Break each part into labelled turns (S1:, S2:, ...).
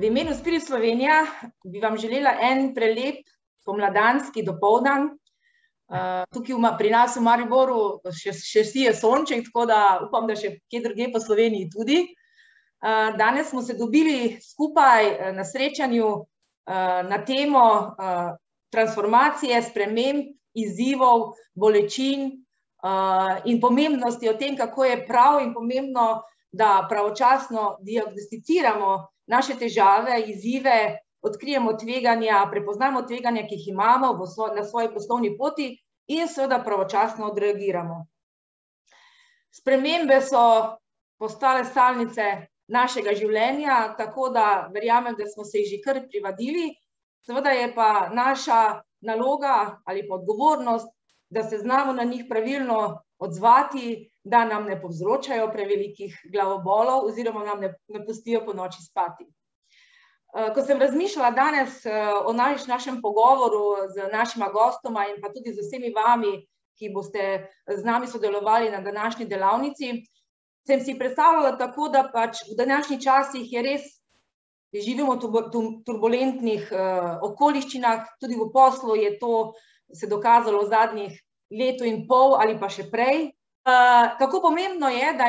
S1: V imenu Spirit Slovenija bi vam želela en prelep pomladanski dopoldan. Tukaj pri nas v Mariboru še sije sonček, tako da upam, da še kje drugje po Sloveniji tudi. Danes smo se dobili skupaj na srečanju na temo transformacije, sprememb, izzivov, bolečin in pomembnosti o tem, kako je prav in pomembno, da pravočasno diagnosticiramo naše težave, izzive, odkrijemo tveganja, prepoznamo tveganja, ki jih imamo na svoji poslovni poti in seveda pravočasno odreagiramo. Spremembe so postale stalnice našega življenja, tako da verjamem, da smo se jih že kar privadili. Seveda je pa naša naloga ali pa odgovornost, da se znamo na njih pravilno odzvati, da nam ne povzročajo prevelikih glavobolov oziroma nam ne pustijo po noči spati. Ko sem razmišljala danes o našem pogovoru z našima gostoma in pa tudi z vsemi vami, ki boste z nami sodelovali na današnji delavnici, sem si predstavljala tako, da pač v današnjih časih je res, živimo v turbulentnih okoliščinah, tudi v poslu je to se dokazalo v zadnjih letu in pol ali pa še prej. Kako pomembno je, da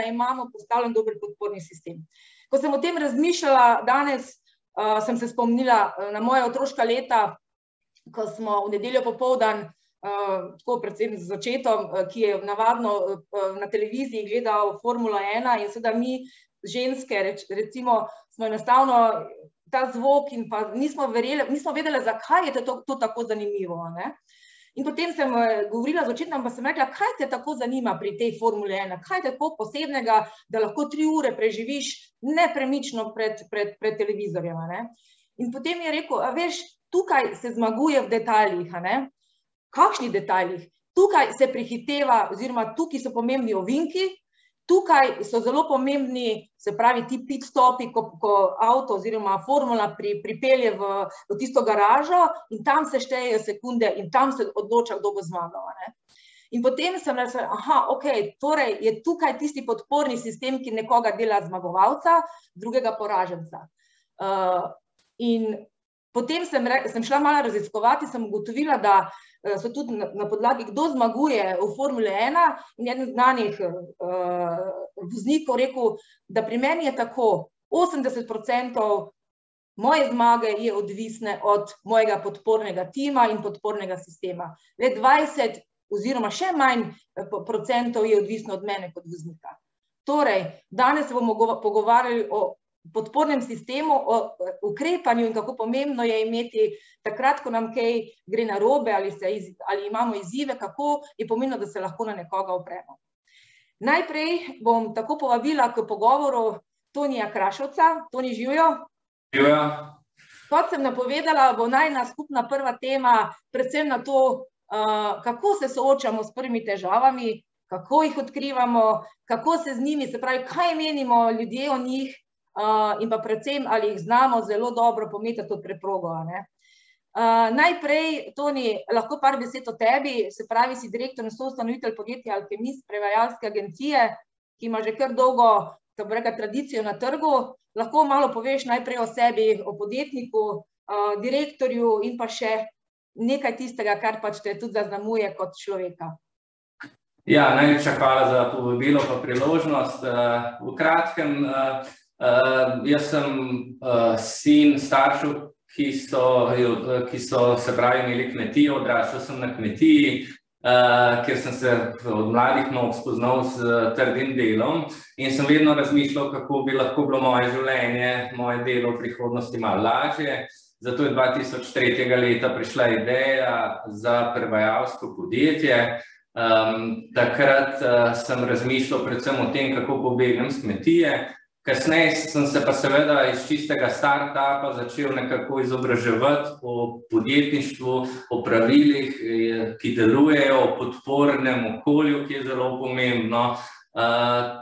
S1: imamo postavljen dober podporni sistem. Ko sem o tem razmišljala danes, sem se spomnila na moja otroška leta, ko smo v nedeljo popoldan, tako predvsem z očetom, ki je navadno na televiziji gledal Formula 1 in seveda mi, ženske, recimo, smo enostavno ta zvok in pa nismo vedele, zakaj je to tako zanimivo. In potem sem govorila z očetom, pa sem rekla, kaj te tako zanima pri tej Formuli 1, kaj je tako posebnega, da lahko 3 ure preživiš nepremično pred televizorjem. In potem je rekel, veš, tukaj se zmaguje v detaljih. Kakšnih detaljih? Tukaj se prehiteva, oziroma tukaj so pomembni ovinki, tukaj so zelo pomembni, se pravi, ti pit stopi, ko avto oziroma formula pripelje v tisto garažo in tam se štejejo sekunde in tam se odloča, kdo bo zmagal. In potem sem rekla, torej je tukaj tisti podporni sistem, ki nekoga dela zmagovalca, drugega poraženca. In potem sem šla malo raziskovati, sem ugotovila, da so tudi na podlagi, kdo zmaguje v Formule 1 in eden znanih voznikov rekel, da pri meni je tako, 80% moje zmage je odvisne od mojega podpornega tima in podpornega sistema. Le 20 oziroma še manj procentov je odvisno od mene kot voznika. Torej, danes se bomo pogovarjali o podpornem sistemu, o ukrepanju in kako pomembno je imeti takrat, ko nam kaj gre narobe ali imamo izzive, kako je pomembno, da se lahko na nekoga opremo. Najprej bom tako povabila k pogovoru Tonija Krašovca. Toni, živijo?
S2: Živijo.
S1: Kot sem napovedala, bo najna skupna prva tema predvsem na to, kako se soočamo s prvimi težavami, kako jih odkrivamo, kako se z njimi, se pravi, kaj menimo ljudje o njih, in pa predvsem, ali jih znamo zelo dobro pometati od preprogo. Najprej, Toni, lahko par besed o tebi, se pravi, si direktor in soustanovitelj podjetja Alkemist, prevajalske agencije, ki ima že kar dolgo, tako bi rekla, tradicijo na trgu. Lahko malo poveš najprej o sebi, o podjetniku, direktorju in pa še nekaj tistega, kar pač te tudi zaznamuje kot človeka.
S2: Ja, najlepša hvala za povabilo pa priložnost. V kratkem, jaz sem sin staršev, ki so se pravi imeli kmetijo, odraščal sem na kmetiji, kjer sem se od mladih nog spoznal s trdim delom in sem vedno razmišljal, kako bi lahko bilo moje življenje, moje delo v prihodnosti malo lažje. Zato je 2003. leta prišla ideja za prevajalsko podjetje. Takrat sem razmišljal predvsem o tem, kako pobegnem s kmetije. Kasneje sem se pa seveda iz čistega startupa začel nekako izobraževati o podjetništvu, o pravilih, ki delujejo, o podpornem okolju, ki je zelo pomembno.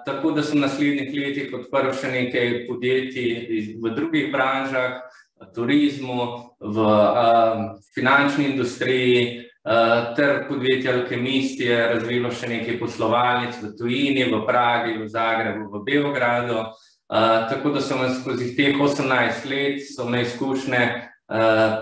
S2: Tako da sem v naslednjih letih odprl še nekaj podjetij v drugih branžah, v turizmu, v finančni industriji, ter podjetje Alkemist je razvilo še nekaj poslovalnic v tujini, v Pragi, v Zagrebu, v Beogradu. Tako da so me skozi teh 18 let, so me izkušnje,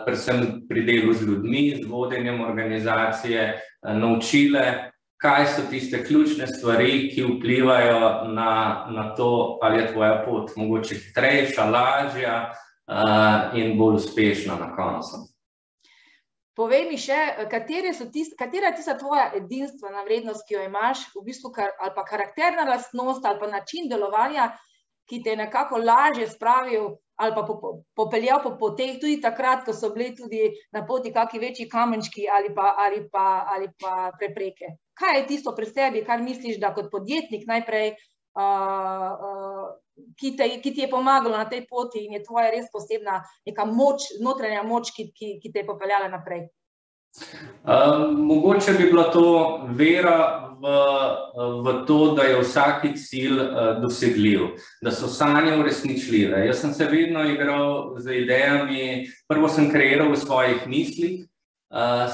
S2: predvsem pri delu z ljudmi, z vodenjem organizacije, naučile, kaj so tiste ključne stvari, ki vplivajo na to, ali je tvoja pot mogoče hitrejša, lažja in bolj uspešna na koncu.
S1: Povej mi še, katera je tista tvoja edinstvena vrednost, ki jo imaš, v bistvu, ali pa karakterna lastnost, ali pa način delovanja, ki te je nekako lažje spravil ali pa popeljal po poteh, tudi takrat, ko so bili tudi na poti kakšni večji kamenčki ali pa prepreke. Kaj je tisto pri sebi, kar misliš, da kot podjetnik najprej, ki ti je pomagalo na tej poti in je tvoja res posebna neka moč, notranja moč, ki te je popeljala naprej?
S2: Mogoče bi bila to vera v to, da je vsaki cilj dosegljiv, da so sanje uresničljive. Jaz sem se vedno igral z idejami, prvo sem kreiral v svojih mislih,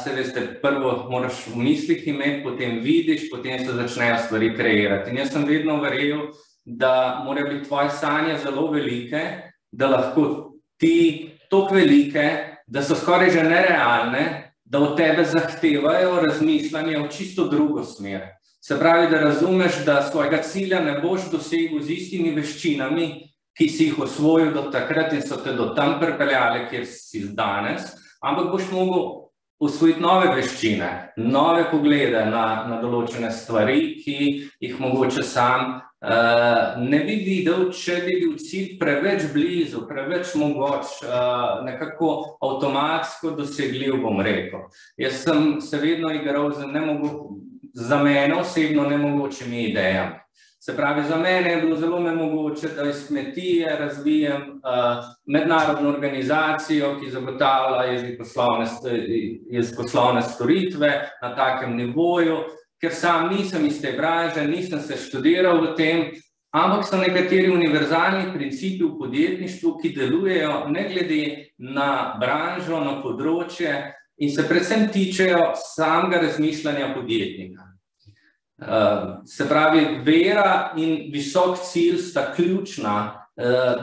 S2: se veste, prvo moraš v mislih imeti, potem vidiš, potem se začnejo stvari kreirati. In jaz sem vedno verjel, da morajo biti tvoje sanje zelo velike, da lahko ti toliko velike, da so skoraj že nerealne, da od tebe zahtevajo razmišljanje v čisto drugo smer. Se pravi, da razumeš, da svojega cilja ne boš dosegel z istimi veščinami, ki si jih osvojil do takrat in so te do tam pripeljali, kjer si danes, ampak boš mogel osvojiti nove veščine, nove poglede na določene stvari, ki jih mogoče sam ne bi videl, če bi bil cilj preveč blizu, preveč mogoč, nekako avtomatsko dosegljiv, bom rekel. Jaz sem se vedno igral za mene osebno nemogočimi idejami. Se pravi, za mene je bilo zelo nemogoče, da iz kmetije razvijem mednarodno organizacijo, ki zagotavlja jezikoslovne storitve na takem nivoju, ker sam nisem iz te branže, nisem se študiral v tem, ampak so nekateri univerzalni principi v podjetništvu, ki delujejo ne glede na branžo, na področje in se predvsem tičejo samega razmišljanja podjetnika. Se pravi, vera in visok cilj sta ključna,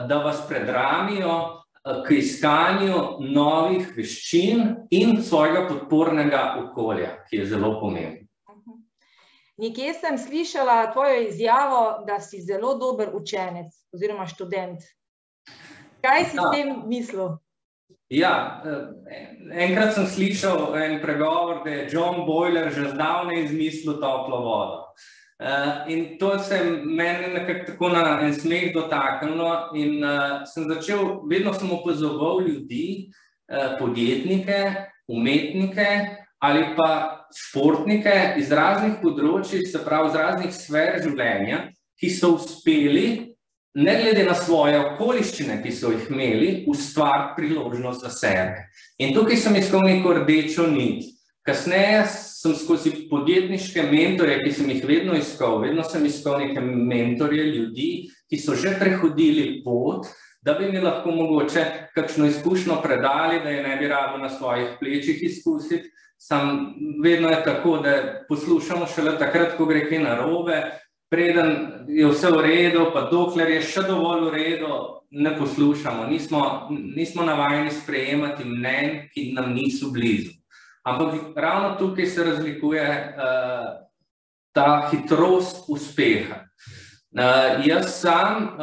S2: da vas predramijo k iskanju novih veščin in svojega podpornega okolja, ki je zelo pomembno.
S1: Nekje sem slišala tvojo izjavo, da si zelo dober učenec oziroma študent. Kaj si s tem mislil?
S2: Ja, enkrat sem slišal en pregovor, da je John Boyle že zdavnaj izmislil toplo vodo. In to se mene nekako tako na en smeh dotaknilo in sem začel, vedno sem opazoval ljudi, podjetnike, umetnike ali pa športnike iz raznih področij, se pravi iz raznih sfer življenja, ki so uspeli, ne glede na svoje okoliščine, ki so jih imeli, ustvariti priložnost za sebe. In tukaj sem iskal neko rdečo nit. Kasneje sem skozi podjetniške mentorje, ki sem jih vedno sem iskal neke mentorje ljudi, ki so že prehodili pot, da bi mi lahko mogoče kakšno izkušnjo predali, da je ne bi rado na svojih plečih izkusiti. Sam vedno je tako, da poslušamo šele takrat, ko gre kaj narobe, preden je vse v redu, pa dokler je še dovolj v redu, ne poslušamo. Nismo navajeni sprejemati mnenj, ki nam niso blizu. Ampak ravno tukaj se razlikuje ta hitrost uspeha. Jaz sam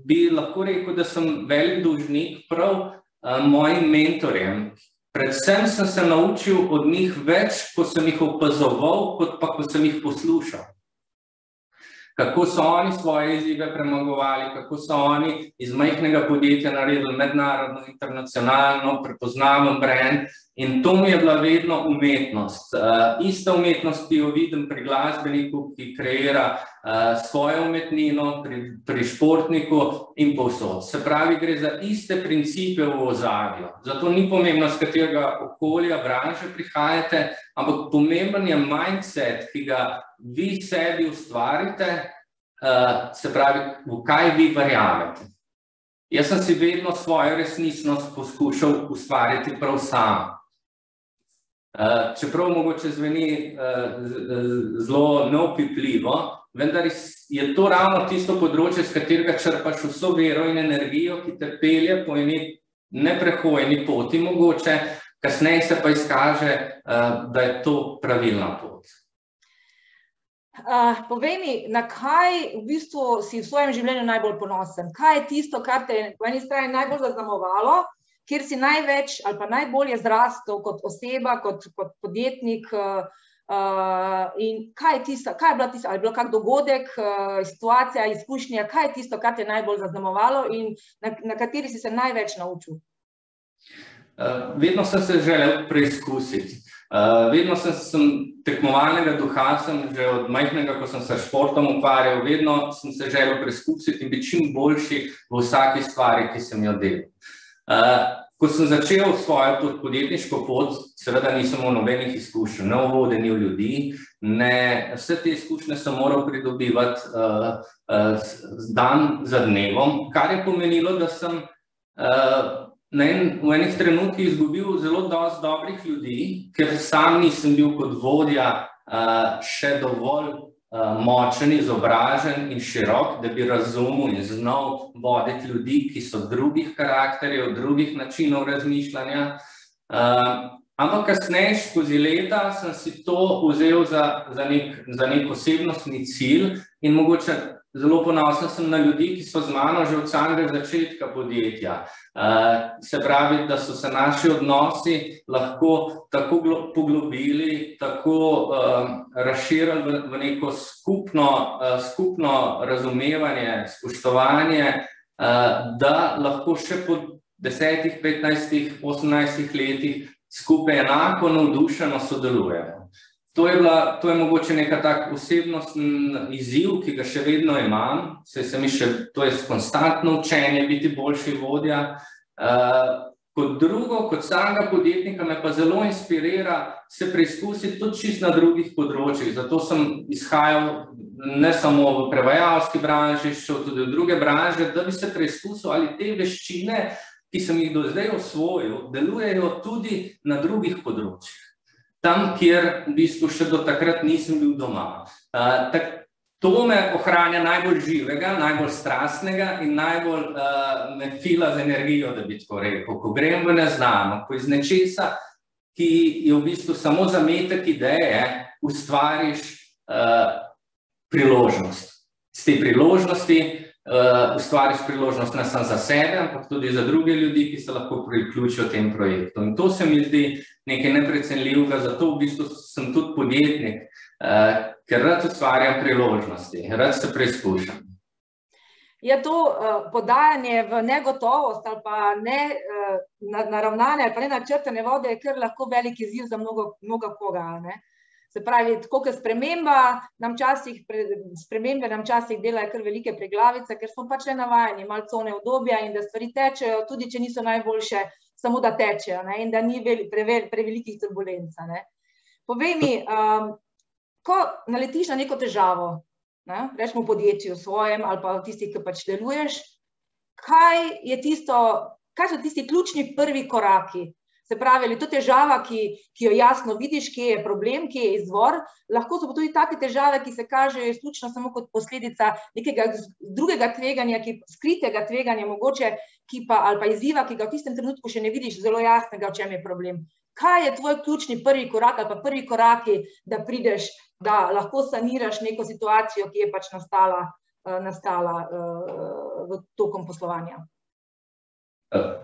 S2: bi lahko rekel, da sem velik dolžnik prav mojim mentorjem. Predvsem sem se naučil od njih več, ko sem jih opazoval, kot pa ko sem jih poslušal. Kako so oni svoje izzive premagovali, kako so oni iz majhnega podjetja naredili mednarodno, internacionalno, prepoznaven brand in to mi je bila vedno umetnost. Ista umetnost, ki jo vidim pri glasbeniku, ki kreira svojo umetnino, pri športniku in povsod. Se pravi, gre za iste principe v ozadju. Zato ni pomembno, z katerega okolja, branže prihajate, ampak pomemben je mindset, ki ga vi sebi ustvarite, se pravi, v kaj vi verjamete. Jaz sem si vedno svojo resničnost poskušal ustvariti prav sam. Čeprav mogoče zveni zelo neopipljivo, vendar iz je to ravno tisto področje, s katerega črpaš vso vero in energijo, ki te pelje po eni neprehojeni poti mogoče, kasneje se pa izkaže, da je to pravilna pot.
S1: Povej mi, na kaj v bistvu si v svojem življenju najbolj ponosen? Kaj je tisto, kar te po eni strani najbolj zaznamovalo, kjer si največ ali pa najbolje zrastel kot oseba, kot podjetnik, in kaj je bila tista, ali je bilo kak dogodek, situacija, izkušnja, kaj je tisto, kar te je najbolj zaznamovalo in na kateri si se največ naučil?
S2: Vedno sem se želel preizkusiti. Vedno sem tekmovalnega duha, sem že od majhnega, ko sem se športom ukvarjal, vedno sem se želel preizkusiti in biti čim boljši v vsaki stvari, ki sem jo delal. Ko sem začel svojo podjetniško pot, seveda nisem imel nobenih izkušenj, ne o vodenju ljudi, vse te izkušnje sem moral pridobivati dan za dnevom, kar je pomenilo, da sem v enih trenutkih izgubil zelo dosti dobrih ljudi, ker sam nisem bil kot vodja še dovolj močen, izobražen in širok, da bi razumel in znal voditi ljudi, ki so drugih karakterjev, drugih načinov razmišljanja. Ampak kasneje, skozi leta, sem si to vzel za nek osebnostni cilj in mogoče zelo ponosen sem na ljudi, ki so z mano že od samega začetka podjetja. Se pravi, da so se naši odnosi lahko tako poglobili, tako razširili v neko skupno razumevanje, spoštovanje, da lahko še po 10, 15, 18 letih skupaj enako navdušeno sodelujemo. To je mogoče neka tak osebnostni izziv, ki ga še vedno imam, to je konstantno učenje, biti boljši vodja. Kot drugo, kot samega podjetnika me pa zelo inspirira se preizkusiti tudi čisto na drugih področjih. Zato sem izhajal ne samo v prevajalski branži, šel tudi v druge branže, da bi se preizkusil, ali te veščine, ki sem jih do zdaj osvojil, delujejo tudi na drugih področjih. Tam, kjer v bistvu še do takrat nisem bil doma. To me ohranja najbolj živega, najbolj strastnega in najbolj me fila z energijo, da bi tako rekel. Ko grem v neznano, ko iz nečesa, ki je v bistvu samo zametek ideje, ustvariš priložnost. Z te priložnosti ustvariš priložnost ne samo za sebe, ampak tudi za druge ljudi, ki se lahko priključijo tem projektu. In to se mi zdi nekaj neprecenljivega, zato v bistvu sem tudi podjetnik, ker rad ustvarjam priložnosti, rad se preizkušam.
S1: Je to podajanje v negotovost ali pa naravnane ali pa nenačrtane vode je kar lahko velik izziv za mnogo koga, ne? Se pravi, tako kot spremembe nam včasih delajo kar velike preglavice, ker smo pač le navajeni, malo cone obdobja in da stvari tečejo, tudi če niso najboljše, samo da tečejo, ne, in da ni prevelikih turbulenc, ne. Povej mi, ko naletiš na neko težavo, ne, rečemo v podjetju svojem ali pa v tistih, ki pač deluješ, kaj so tisti ključni prvi koraki? Se pravi, ali to težava, ki jo jasno vidiš, kje je problem, kje je izvor, lahko so pa tudi take težave, ki se kažejo izključno samo kot posledica nekega drugega tveganja, skritega tveganja mogoče, ali pa izziva, ki ga v tistem trenutku še ne vidiš zelo jasnega, v čem je problem. Kaj je tvoj ključni prvi korak ali pa prvi koraki, da prideš, da lahko saniraš neko situacijo, ki je pač nastala tokom poslovanja?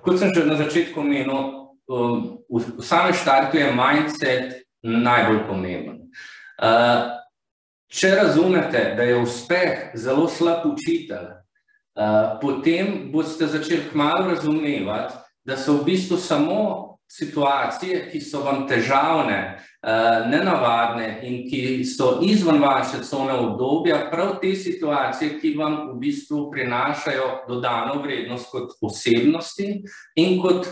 S2: Kot sem že na začetku omenil, v samem štartu je mindset najbolj pomemben. Če razumete, da je uspeh zelo slab učitelj, potem boste začeli kmalu razumevati, da so v bistvu samo situacije, ki so vam težavne, nenavadne in ki so izven vaše cone obdobja, prav te situacije, ki vam v bistvu prinašajo dodano vrednost kot osebnosti in kot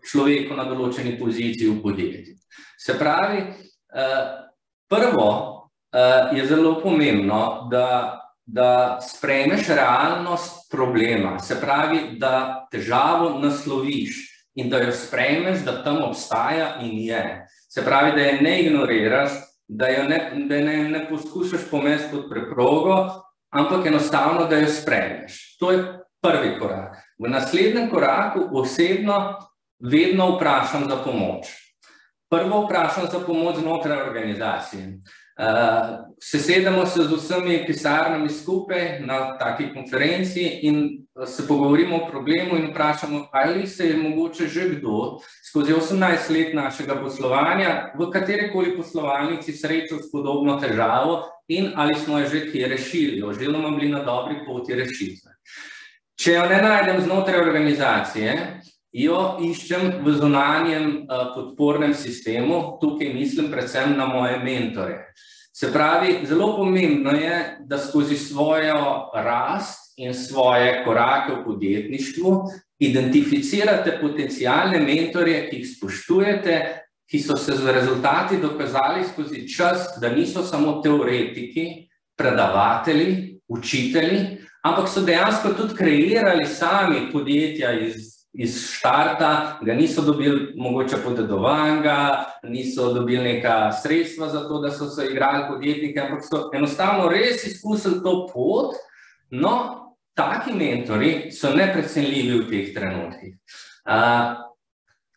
S2: človeku na določeni poziciji v podjetju. Se pravi, prvo je zelo pomembno, da sprejmeš realnost problema, se pravi, da težavo nasloviš in da jo sprejmeš, da tam obstaja in je. Se pravi, da je ne ignoriraš, da ne poskušaš pomesti pod preprogo, ampak enostavno, da jo sprejmeš. To je prvi korak. V naslednjem koraku osebno vedno vprašam za pomoč. Prvo vprašam za pomoč znotraj organizacije. Sesedemo se z vsemi pisarnami skupaj na taki konferenci in se pogovorimo o problemu in vprašamo, ali se je mogoče že kdo skozi 18 let našega poslovanja v katerikoli poslovalnici srečal s podobno težavo in ali smo jo že kje rešili, oziroma bili na dobri poti rešitve. Če jo ne najdem znotraj organizacije, jo iščem v zunanjem podpornem sistemu, tukaj mislim predvsem na moje mentore. Se pravi, zelo pomembno je, da skozi svojo rast in svoje korake v podjetništvu identificirate potencialne mentorje, ki jih spoštujete, ki so se z rezultati dokazali skozi čas, da niso samo teoretiki, predavatelji, učitelji, ampak so dejansko tudi kreirali sami podjetja iz štarta, ga niso dobili mogoče podedovanega, niso dobili neka sredstva za to, da so se igrali podjetnike, ampak so enostavno res izkusili to pot. No, taki mentori so neprecenljivi v teh trenutkih.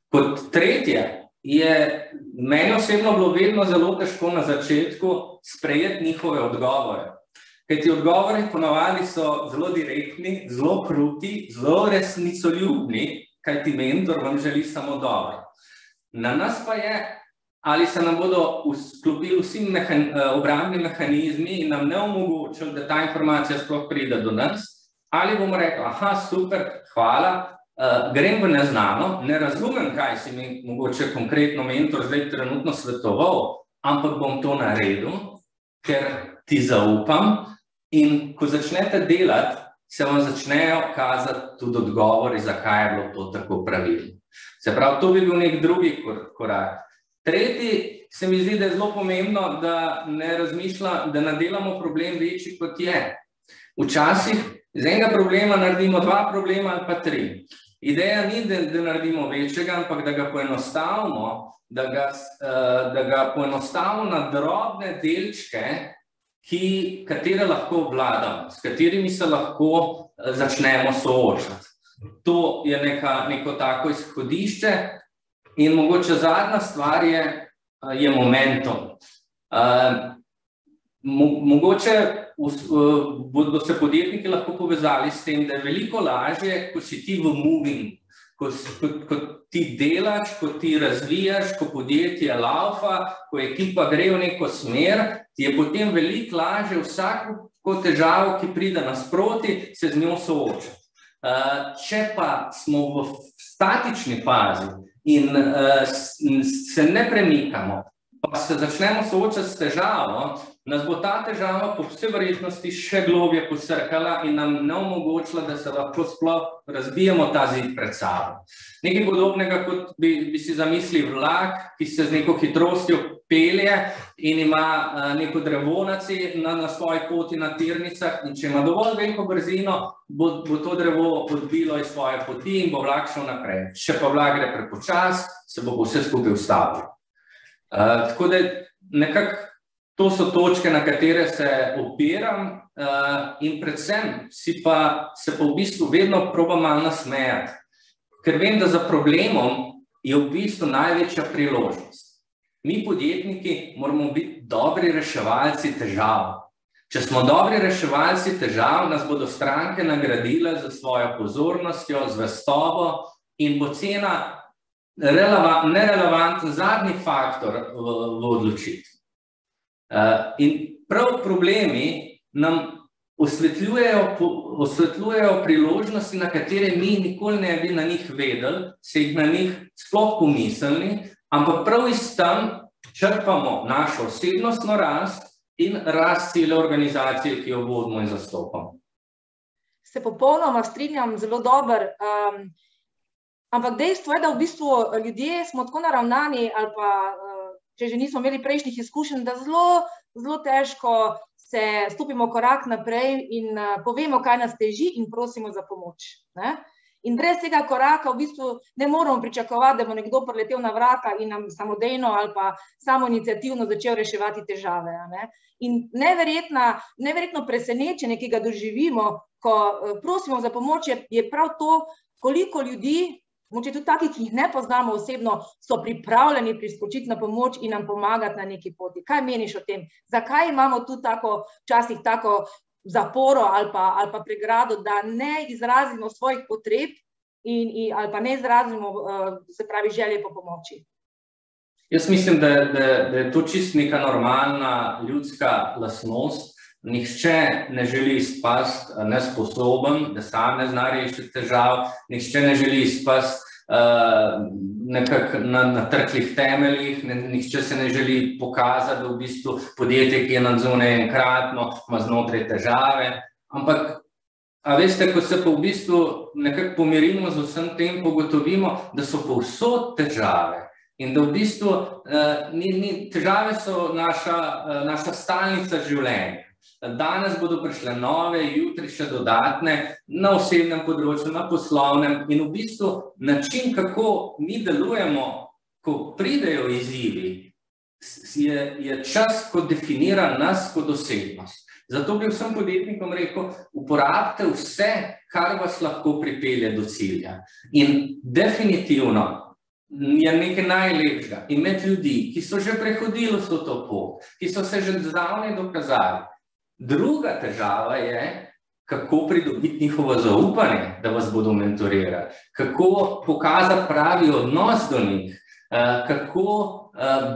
S2: Kot tretje je meni osebno bilo vedno zelo težko na začetku sprejeti njihove odgovore. Kajti odgovori ponavadi so zelo direktni, zelo kruti, zelo resnicoljubni, kajti mentor vam želi samo dobro. Na nas pa je, ali se nam bodo vklopili vsi obrambni mehanizmi in nam ne omogočili, da ta informacija sploh pride do nas, ali bomo rekli, aha, super, hvala, grem v neznano, ne razumem, kaj si mi mogoče konkretno mentor zdaj trenutno svetoval, ampak bom to naredil, ker ti zaupam. In ko začnete delati, se vam začnejo kazati tudi odgovori, zakaj je bilo to tako pravilno. Se pravi, to bi bil nek drugi korak. Tretji se mi zdi, da je zelo pomembno, da ne razmišlja, da ne delamo problem večji, kot je. Včasih z enega problema naredimo 2 problema ali pa 3. Ideja ni, da naredimo večjega, ampak da ga poenostavimo, da ga poenostavimo na drobne delčke, katere lahko obvladamo, s katerimi se lahko začnemo soočati. To je neko tako izhodišče in mogoče zadnja stvar je momentum. Mogoče bodo se podjetniki lahko povezali s tem, da je veliko lažje, ko si ti v moving, ko ti delaš, ko ti razvijaš, ko podjetje laufa, ko ekipa gre v neko smer, ti je potem veliko lažje vsako težavo, ki pride nasproti, se z njo soočati. Če pa smo v statični fazi in se ne premikamo, pa se začnemo soočati s težavo, nas bo ta težava po vsej verjetnosti še globje posrkala in nam ne omogočila, da se lahko sploh razbijemo ta zid pred sabo. Nekaj podobnega, kot bi si zamislil vlak, ki se z neko hitrostjo pelje in ima neko drevo na svoji poti na tirnicah in če ima dovolj veliko brzino, bo to drevo odbilo iz svoje poti in bo vlak šel naprej. Če pa vlak gre prepočas, se bo vse skupaj ustavilo. Tako da nekako to so točke, na katere se opiram in predvsem se pa v bistvu vedno probam malo nasmejati, ker vem, da za problemom je v bistvu največja priložnost. Mi podjetniki moramo biti dobri reševalci težav. Če smo dobri reševalci težav, nas bodo stranke nagradile za svojo pozornostjo, zvestobo in bo cena nerelevanten zadnji faktor v odločitvi. In prav problemi nam osvetljujejo priložnosti, na katere mi nikoli ne bi na njih vedeli, se jih na njih sploh pomislili, ampak prav iz tam črpamo našo osebnostno rast in rast cele organizacije, ki jo vodimo in zastopamo.
S1: Se popolnoma strinjam, zelo dober. Ampak dejstvo je, da v bistvu ljudje smo tako naravnani ali pa če že nismo imeli prejšnjih izkušenj, da zelo težko se stopimo korak naprej in povemo, kaj nas teži in prosimo za pomoč. In brez tega koraka v bistvu ne moramo pričakovati, da bo nekdo priletel na vrata in nam samodejno ali pa samoiniciativno začel reševati težave. In neverjetno presenečenje, ki ga doživimo, ko prosimo za pomoč, je prav to, koliko ljudi, mogoče tudi taki, ki jih ne poznamo osebno, so pripravljeni priskočiti na pomoč in nam pomagati na neki poti. Kaj meniš o tem? Zakaj imamo tu včasih tako zaporo ali pa pregrado, da ne izrazimo svojih potreb ali pa ne izrazimo, se pravi, želje po pomoči?
S2: Jaz mislim, da je to čisto neka normalna ljudska lastnost. Nihče ne želi izpasti nesposoben, da sam ne zna rešiti težav, nihče ne želi izpasti nekako na trhlih temeljih, nihče se ne želi pokazati, da v bistvu podjetje, ki je nadzorno enkratno, ima znotraj težave. Ampak, a veste, ko se pa v bistvu nekako pomirimo z vsem tem, pogotovimo, da so povsod težave. In da v bistvu težave so naša stalnica življenja. Danes bodo prišle nove, jutri še dodatne, na osebnem področju, na poslovnem in v bistvu način, kako mi delujemo, ko pridejo izzivi, je čas, ko definira nas kot osebnost. Zato bi vsem podjetnikom rekel, uporabite vse, kar vas lahko pripelje do cilja. In definitivno je nekaj najlepšega imeti ljudi, ki so že prehodili vso to pot, ki so se že zdavnaj dokazali. Druga težava je, kako pridobiti njihovo zaupanje, da vas bodo mentorirali, kako pokazati pravi odnos do njih, kako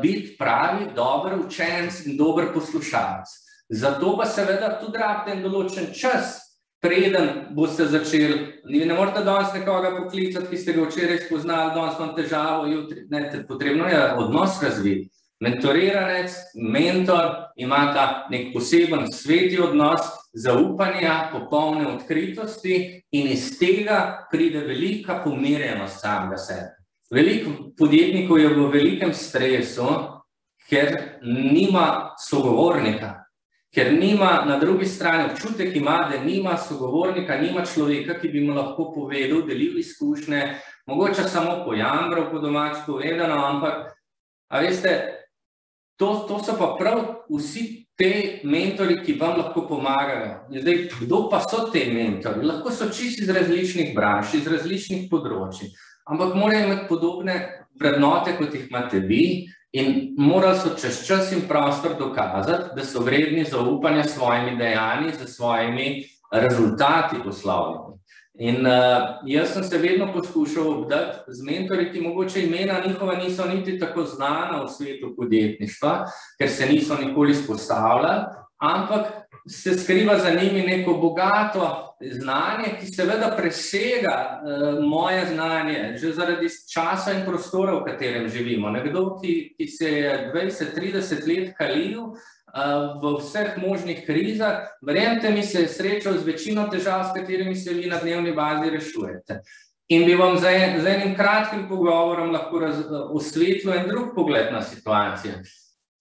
S2: biti pravi, dober učenec in dober poslušalec. Zato pa seveda tudi rabite določen čas, preden boste začeli. Ne morete danes nekoga poklicati, ki ste ga včeraj spoznali, danes imam težavo, jutri. Potrebno je odnos razviti. Mentoriranec, mentor imata nek poseben sveti odnos, zaupanja, popolne odkritosti in iz tega pride velika pomirjenost samega sebe. Veliko podjetnikov je v velikem stresu, ker nima sogovornika, ker nima na drugi strani občutek ima, da nima sogovornika, nima človeka, ki bi mu lahko povedal, delil izkušnje, mogoče samo pojambral, po domač povedano, ampak, a veste, to so pa prav vsi te mentori, ki vam lahko pomagajo. Zdaj, kdo pa so te mentori? Lahko so čisto iz različnih branž, iz različnih področij, ampak morajo imeti podobne vrednote, kot jih imate vi in morali so čez čas in prostor dokazati, da so vredni zaupanja s svojimi dejanji, s svojimi rezultati poslovnimi. In jaz sem se vedno poskušal obdati z mentori, ki mogoče imena njihova niso niti tako znana v svetu podjetništva, ker se niso nikoli izpostavljali, ampak se skriva za njimi neko bogato znanje, ki seveda presega moje znanje, že zaradi časa in prostora, v katerem živimo. Nekdo, ki se je 20-30 let kalil v vseh možnih krizah, verjemite mi, se je srečal z večino težav, s katerimi se vi na dnevni bazi rešujete. In bi vam z enim kratkim pogovorom lahko osvetlil en drug pogled na situacijo.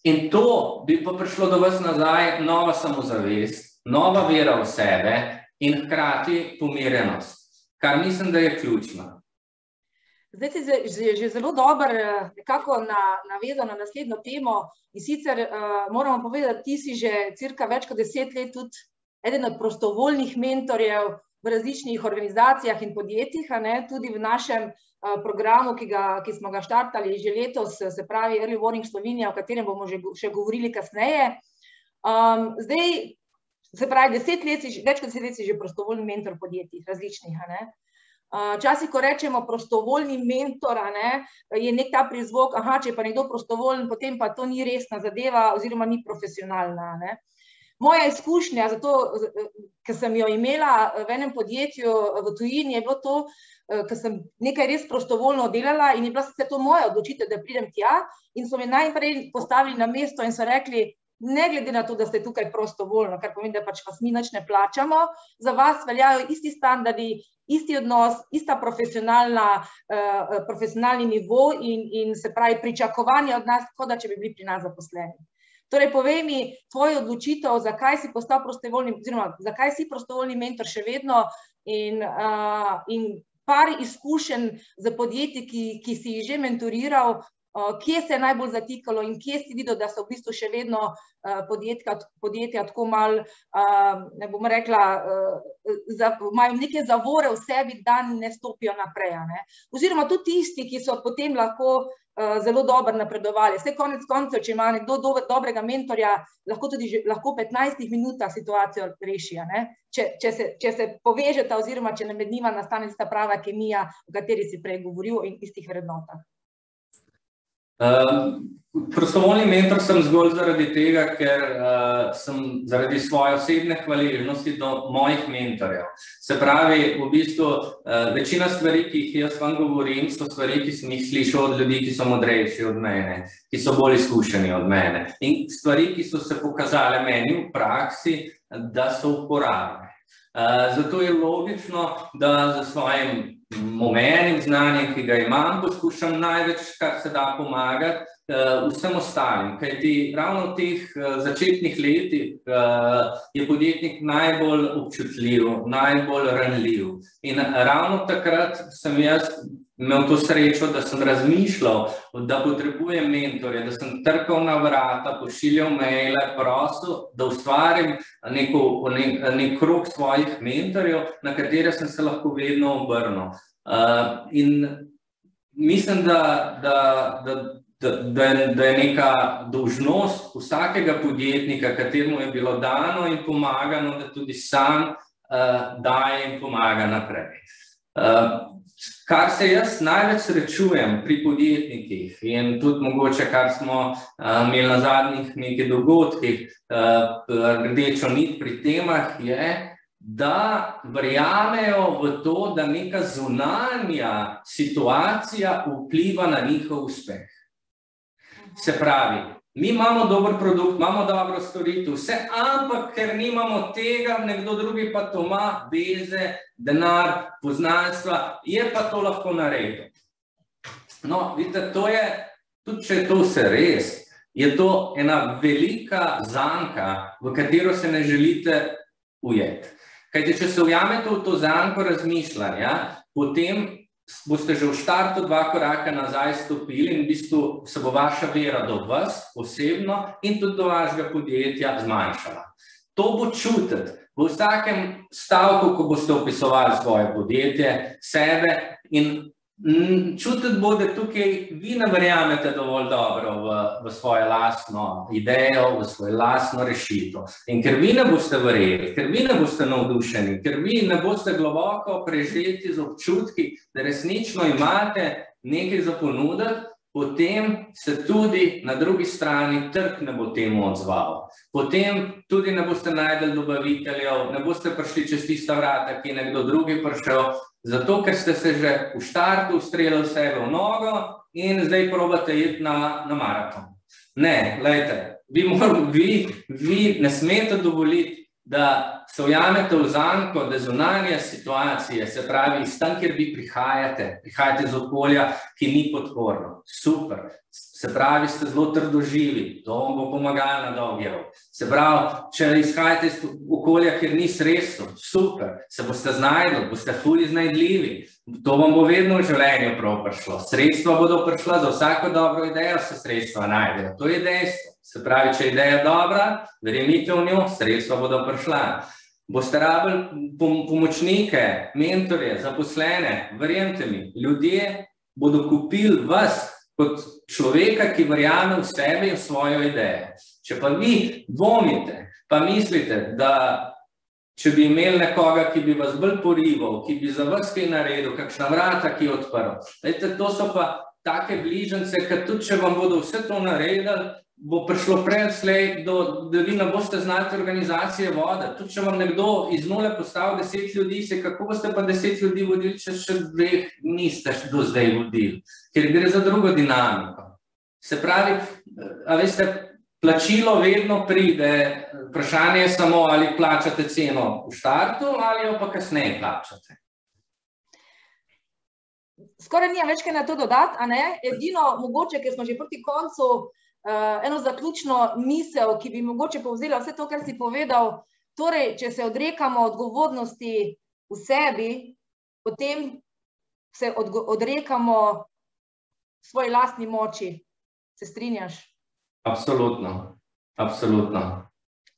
S2: In to bi pa prišlo do vas nazaj nova samozavest, nova vera v sebe in hkrati pomirjenost, kar mislim, da je ključno.
S1: Zdaj si že zelo dober nekako navezal na naslednjo temo in sicer moramo povedati, ti si že cirka več kot 10 let tudi eden od prostovoljnih mentorjev v različnih organizacijah in podjetjih, tudi v našem programu, ki smo ga štartali že letos, se pravi Early Warning Slovenija, o katerem bomo še govorili kasneje. Zdaj, se pravi, več kot 10 let si že prostovoljni mentor podjetij različnih, Včasih, ko rečemo prostovoljni mentor, je nek ta prizvok, če je pa nekdo prostovoljen, potem pa to ni resna zadeva oziroma ni profesionalna. Moja izkušnja, ker sem jo imela v enem podjetju v tujini, je bilo to, ker sem nekaj res prostovoljno delala in je bila sicer to moja odločitev, da pridem tja in so me najprej postavili na mesto in so rekli, ne glede na to, da ste tukaj prostovoljno, kar pomeni, da pač vas mi nič ne plačamo, za vas veljajo isti standardi, isti odnos, ista profesionalni nivo in se pravi pričakovanje od nas, kot da če bi bili pri nas zaposleni. Torej, povej mi tvojo odločitev, zakaj si postal prostovoljni, oziroma zakaj si prostovoljni mentor še vedno in par izkušenj z podjetji, ki si jih že mentoriral, kje se je najbolj zatikalo in kje si videl, da so v bistvu še vedno podjetja tako malo, ne bom rekla, imajo neke zavore v sebi, da ne stopijo naprej. Oziroma tudi tisti, ki so potem lahko zelo dobro napredovali. Vse konec koncev, če ima nekdo dobrega mentorja, lahko 15 minutah situacijo reši, če se povežeta oziroma če med njima nastane tista prava kemija, o kateri si prej govoril, in istih vrednotah.
S2: Prostovoljni mentor sem zgolj zaradi tega, ker sem zaradi svoje osebne hvaležnosti do mojih mentorjev. Se pravi, v bistvu, večina stvari, ki jih jaz vam govorim, so stvari, ki sem jih slišal od ljudi, ki so modrejši od mene, ki so bolj izkušeni od mene. In stvari, ki so se pokazale meni v praksi, da so uporabne. Zato je logično, da za svojim omejenim znanjem, ki ga imam, poskušam največ, kar se da pomagati vsem ostalim. Kajti ravno v teh začetnih letih je podjetnik najbolj občutljiv, najbolj ranljiv. In ravno takrat sem jaz imel to srečo, da sem razmišljal, da potrebujem mentorje, da sem trkal na vrata, pošiljal maile, prosil, da ustvarim nek krog svojih mentorjev, na katere sem se lahko vedno obrnil. In mislim, da je neka dolžnost vsakega podjetnika, kateremu je bilo dano in pomagano, da tudi sam daje in pomaga naprej. Kar se jaz največ srečujem pri podjetnikih in tudi mogoče, kar smo imeli na zadnjih nekaj dogodkih, rdečo nit pri temah, je, da verjamejo v to, da neka zunanja situacija vpliva na njihov uspeh. Se pravi, mi imamo dober produkt, imamo dobro storitev, vse, ampak ker nimamo tega, nekdo drugi pa to ima, veze, denar, poznanstva, je pa to lahko naredil. No, vidite, to je, tudi če je to vse res, je to ena velika zanka, v katero se ne želite ujeti. Kajti, če se ujamete v to zanko razmišljanja, potem boste že v štartu 2 koraka nazaj stopili in v bistvu se bo vaša vera do vas osebno in tudi do vašega podjetja zmanjšala. To bo čutiti v vsakem stavku, ko boste opisovali svoje podjetje, sebe, in čutiti bo, da tukaj vi ne verjamete dovolj dobro v svojo lastno idejo, v svojo lastno rešitev. In ker vi ne boste verjeli, ker vi ne boste navdušeni, ker vi ne boste globoko prežeti z občutki, da resnično imate nekaj za ponuditi, potem se tudi na drugi strani trg ne bo temu odzval. Potem tudi ne boste najdeli dobaviteljev, ne boste prišli čez tista vrata, ki je nekdo drugi prišel, zato ker ste se že v štartu ustrelili sebe v nogo in zdaj probate iti na maraton. Ne, glejte, vi ne smete dovoliti, da se ujamete v zanko, da zunanje situacije, se pravi, iz tam, kjer vi prihajate iz okolja, ki ni podporno. Super. Se pravi, ste zelo trdoživi, to vam bo pomagalo na dolgi rok. Se pravi, če izhajate iz okolja, kjer ni sredstev, super, se boste znajdli, boste ful iznajdljivi. To vam bo vedno v življenju prav prišlo. Sredstva bodo prišla, za vsako dobro idejo se sredstva najdejo. To je dejstvo. Se pravi, če je ideja dobra, verjemite v njo, sredstva bodo prišla. Boste rabili pomočnike, mentorje, zaposlene, verjemite mi, ljudje bodo kupili vas kot človeka, ki verjame v sebe in v svojo idejo. Če pa vi dvomite, pa mislite, da če bi imeli nekoga, ki bi vas bolj porival, ki bi za vas kaj naredil, kakšna vrata, ki je odprl, to so pa take bližnjice, ker tudi če vam bodo vse to naredili, bo prišlo predslej, da vi ne boste znati organizacije voditi. Tudi če vam nekdo iz nule postavi 10 ljudi, kako boste pa 10 ljudi vodili, če še 2 niste do zdaj vodili, ker gre za drugo dinamiko. Se pravi, a veste, plačilo vedno pride, vprašanje je samo, ali plačate ceno v štartu, ali jo pa kasneje plačate.
S1: Skoraj nima več kaj na to dodati, a ne? Edino mogoče, ker smo že proti koncu, eno zaključno misel, ki bi mogoče povzela vse to, kar si povedal. Torej, če se odrekamo odgovornosti v sebi, potem se odrekamo svoji lastni moči. Se strinjaš?
S2: Absolutno, absolutno.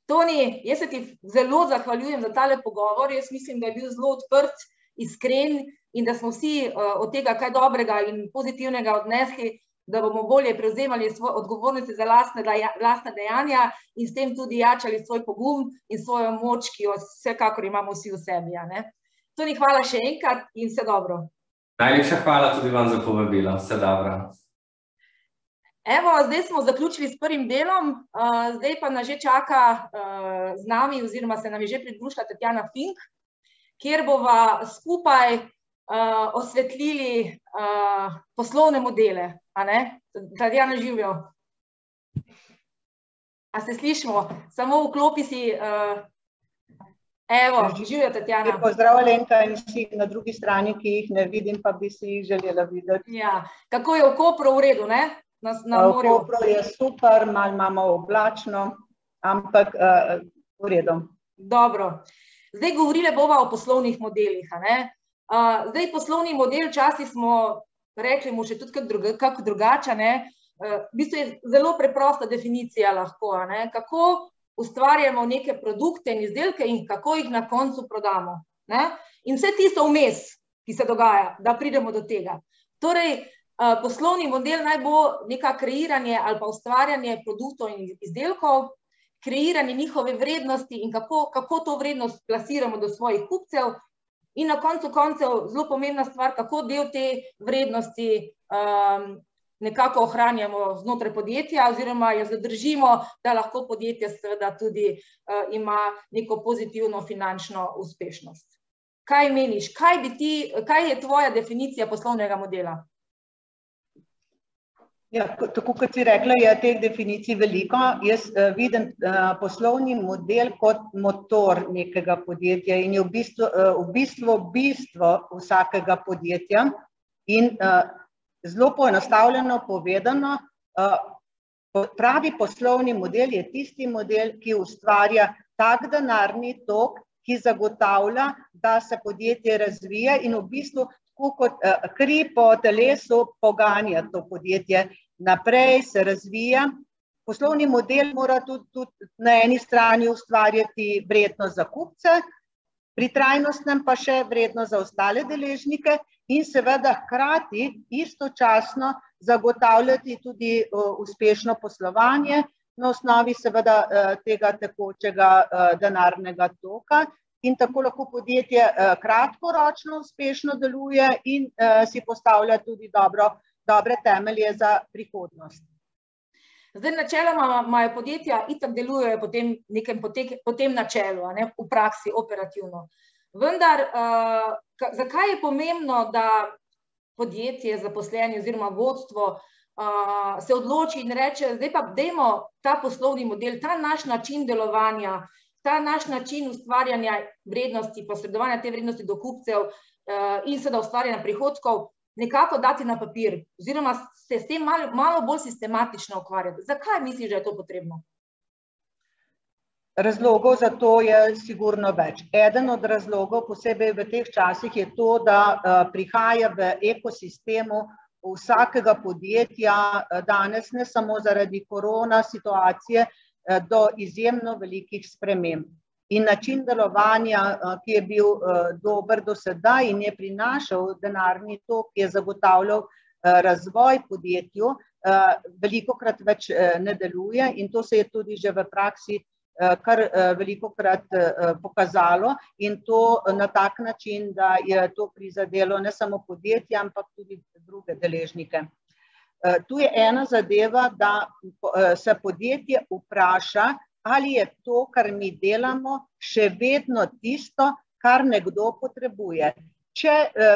S1: Toni, jaz se ti zelo zahvaljujem za tale pogovor. Jaz mislim, da je bil zelo odprt, iskren in da smo vsi od tega kaj dobrega in pozitivnega odnesli, da bomo bolje prevzemali svoje odgovornosti za lastna dejanja in s tem tudi jačali svoj pogum in svojo moč, ki jo vsekakor imamo vsi v sebi. Toni, hvala še enkrat in vse dobro.
S2: Najlepša hvala tudi vam za povabilo. Vse dobro.
S1: Evo, zdaj smo zaključili s prvim delom, zdaj pa nas že čaka z nami oziroma se nam je že pridružila Tatjana Fink, kjer bova skupaj osvetlili poslovne modele. Tatjana, živijo. A se slišimo? Samo vklopi si... Evo, živijo, Tatjana.
S3: Pozdrav, Alenka, in vsi na drugi strani, ki jih ne vidim, pa bi si jih želela videti.
S1: Ja, kako je v Kopru v redu, ne?
S3: V Kopru je super, malo imamo oblačno, ampak v redu.
S1: Dobro. Zdaj govorili bova o poslovnih modelih. Zdaj poslovni model, včasih smo rekli mu še tudi kako drugače, v bistvu je zelo preprosta definicija lahko, kako ustvarjamo neke produkte in izdelke in kako jih na koncu prodamo. In vse tisto vmes, ki se dogaja, da pridemo do tega. Torej, poslovni model naj bo neka kreiranje ali pa ustvarjanje produktov in izdelkov, kreiranje njihove vrednosti in kako to vrednost plasiramo do svojih kupcev in na koncu koncev zelo pomembna stvar, kako del te vrednosti nekako ohranjamo znotraj podjetja oziroma jo zadržimo, da lahko podjetje seveda tudi ima neko pozitivno finančno uspešnost. Kaj meniš? Kaj je tvoja definicija poslovnega modela?
S3: Ja, tako kot si rekla, je teh definicij veliko. Jaz vidim poslovni model kot motor nekega podjetja in je v bistvu bistvo vsakega podjetja in zelo poenostavljeno povedano, pravi poslovni model je tisti model, ki ustvarja tak denarni tok, ki zagotavlja, da se podjetje razvija in v bistvu kot kri po telesu poganja to podjetje naprej, se razvija. Poslovni model mora tudi na eni strani ustvarjati vrednost za kupce, pri trajnostnem pa še vrednost za ostale deležnike in seveda hkrati istočasno zagotavljati tudi uspešno poslovanje na osnovi seveda tega tekočega denarnega toka. In tako lahko podjetje kratkoročno uspešno deluje in si postavlja tudi dobre temelje za prihodnost.
S1: Zdaj, načeloma imajo podjetja itak delujejo po tem načelu, v praksi, operativno. Vendar, zakaj je pomembno, da podjetje, zaposleni oziroma vodstvo se odloči in reče, zdaj pa dajmo ta poslovni model, ta naš način delovanja, ta naš način ustvarjanja vrednosti, posredovanja te vrednosti do kupcev in seveda ustvarjanja prihodkov, nekako dati na papir, oziroma se s tem malo bolj sistematično ukvarjati. Zakaj misliš, da je to potrebno?
S3: Razlogov za to je sigurno več. Eden od razlogov, posebej v teh časih, je to, da prihaja v ekosistemu vsakega podjetja danes, ne samo zaradi korona situacije, do izjemno velikih sprememb. In način delovanja, ki je bil dober do sedaj in je prinašal denarni tok, ki je zagotavljal razvoj podjetju, velikokrat več ne deluje in to se je tudi že v praksi kar velikokrat pokazalo in to na tak način, da je to prizadelo ne samo podjetje, ampak tudi druge deležnike. Tu je ena zadeva, da se podjetje vpraša, ali je to, kar mi delamo, še vedno tisto, kar nekdo potrebuje. Če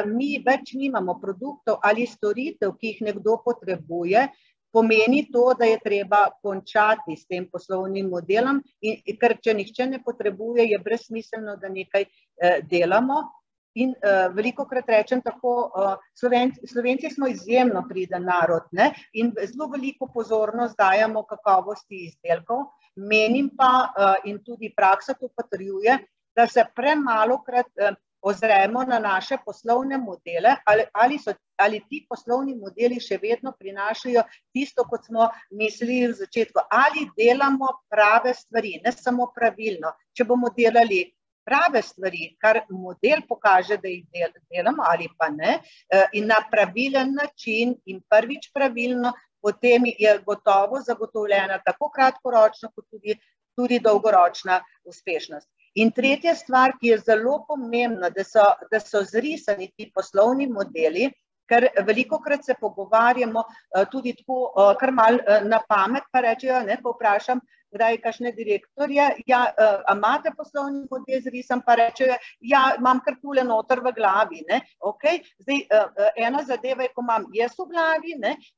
S3: mi več nimamo produktov ali storitev, ki jih nekdo potrebuje, pomeni to, da je treba končati s tem poslovnim modelom, ker če nihče ne potrebuje, je brezsmiselno, da nekaj delamo. In velikokrat rečem tako, Slovenci smo izjemno priden narod in zelo veliko pozornost dajemo kakovosti izdelkov. Menim pa in tudi praksa to potrjuje, da se premalokrat ozremo na naše poslovne modele, ali ti poslovni modeli še vedno prinašajo tisto, kot smo mislili v začetku, ali delamo prave stvari, ne samo pravilno. Če bomo delali prave stvari, kar model pokaže, da jih delamo ali pa ne, in na pravilen način in prvič pravilno, potem je gotovo zagotovljena tako kratkoročna, kot tudi dolgoročna uspešnost. In tretja stvar, ki je zelo pomembna, da so zrisani ti poslovni modeli, ker velikokrat se pogovarjamo tudi tako, kar malo na pamet, pa rečejo, ko vprašam, kdaj kakšne direktorje, a imate poslovni model zrisan, pa rečejo, imam kar tule noter v glavi, Zdaj, ena zadeva je, ko imam jaz v glavi,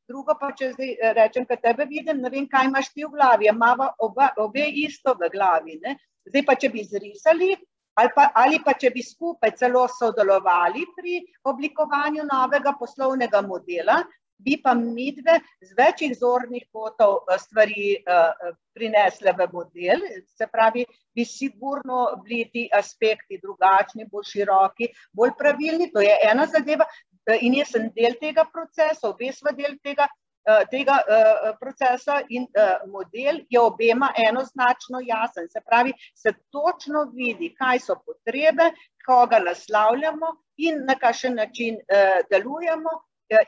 S3: drugo pa, če zdaj rečem, kad tebe vidim, ne vem, kaj imaš ti v glavi, imava obe isto v glavi, Zdaj pa, če bi zrisali, ali pa, če bi skupaj celo sodelovali pri oblikovanju novega poslovnega modela, bi pa midve z večjih zornih kotov stvari prinesle v model, se pravi, bi sigurno bili ti aspekti drugačni, bolj široki, bolj pravilni, to je ena zadeva in jaz sem del tega procesa, obe sva del tega procesa in model je obema enoznačno jasen, se pravi, se točno vidi, kaj so potrebe, koga naslavljamo in na kakšen način delujemo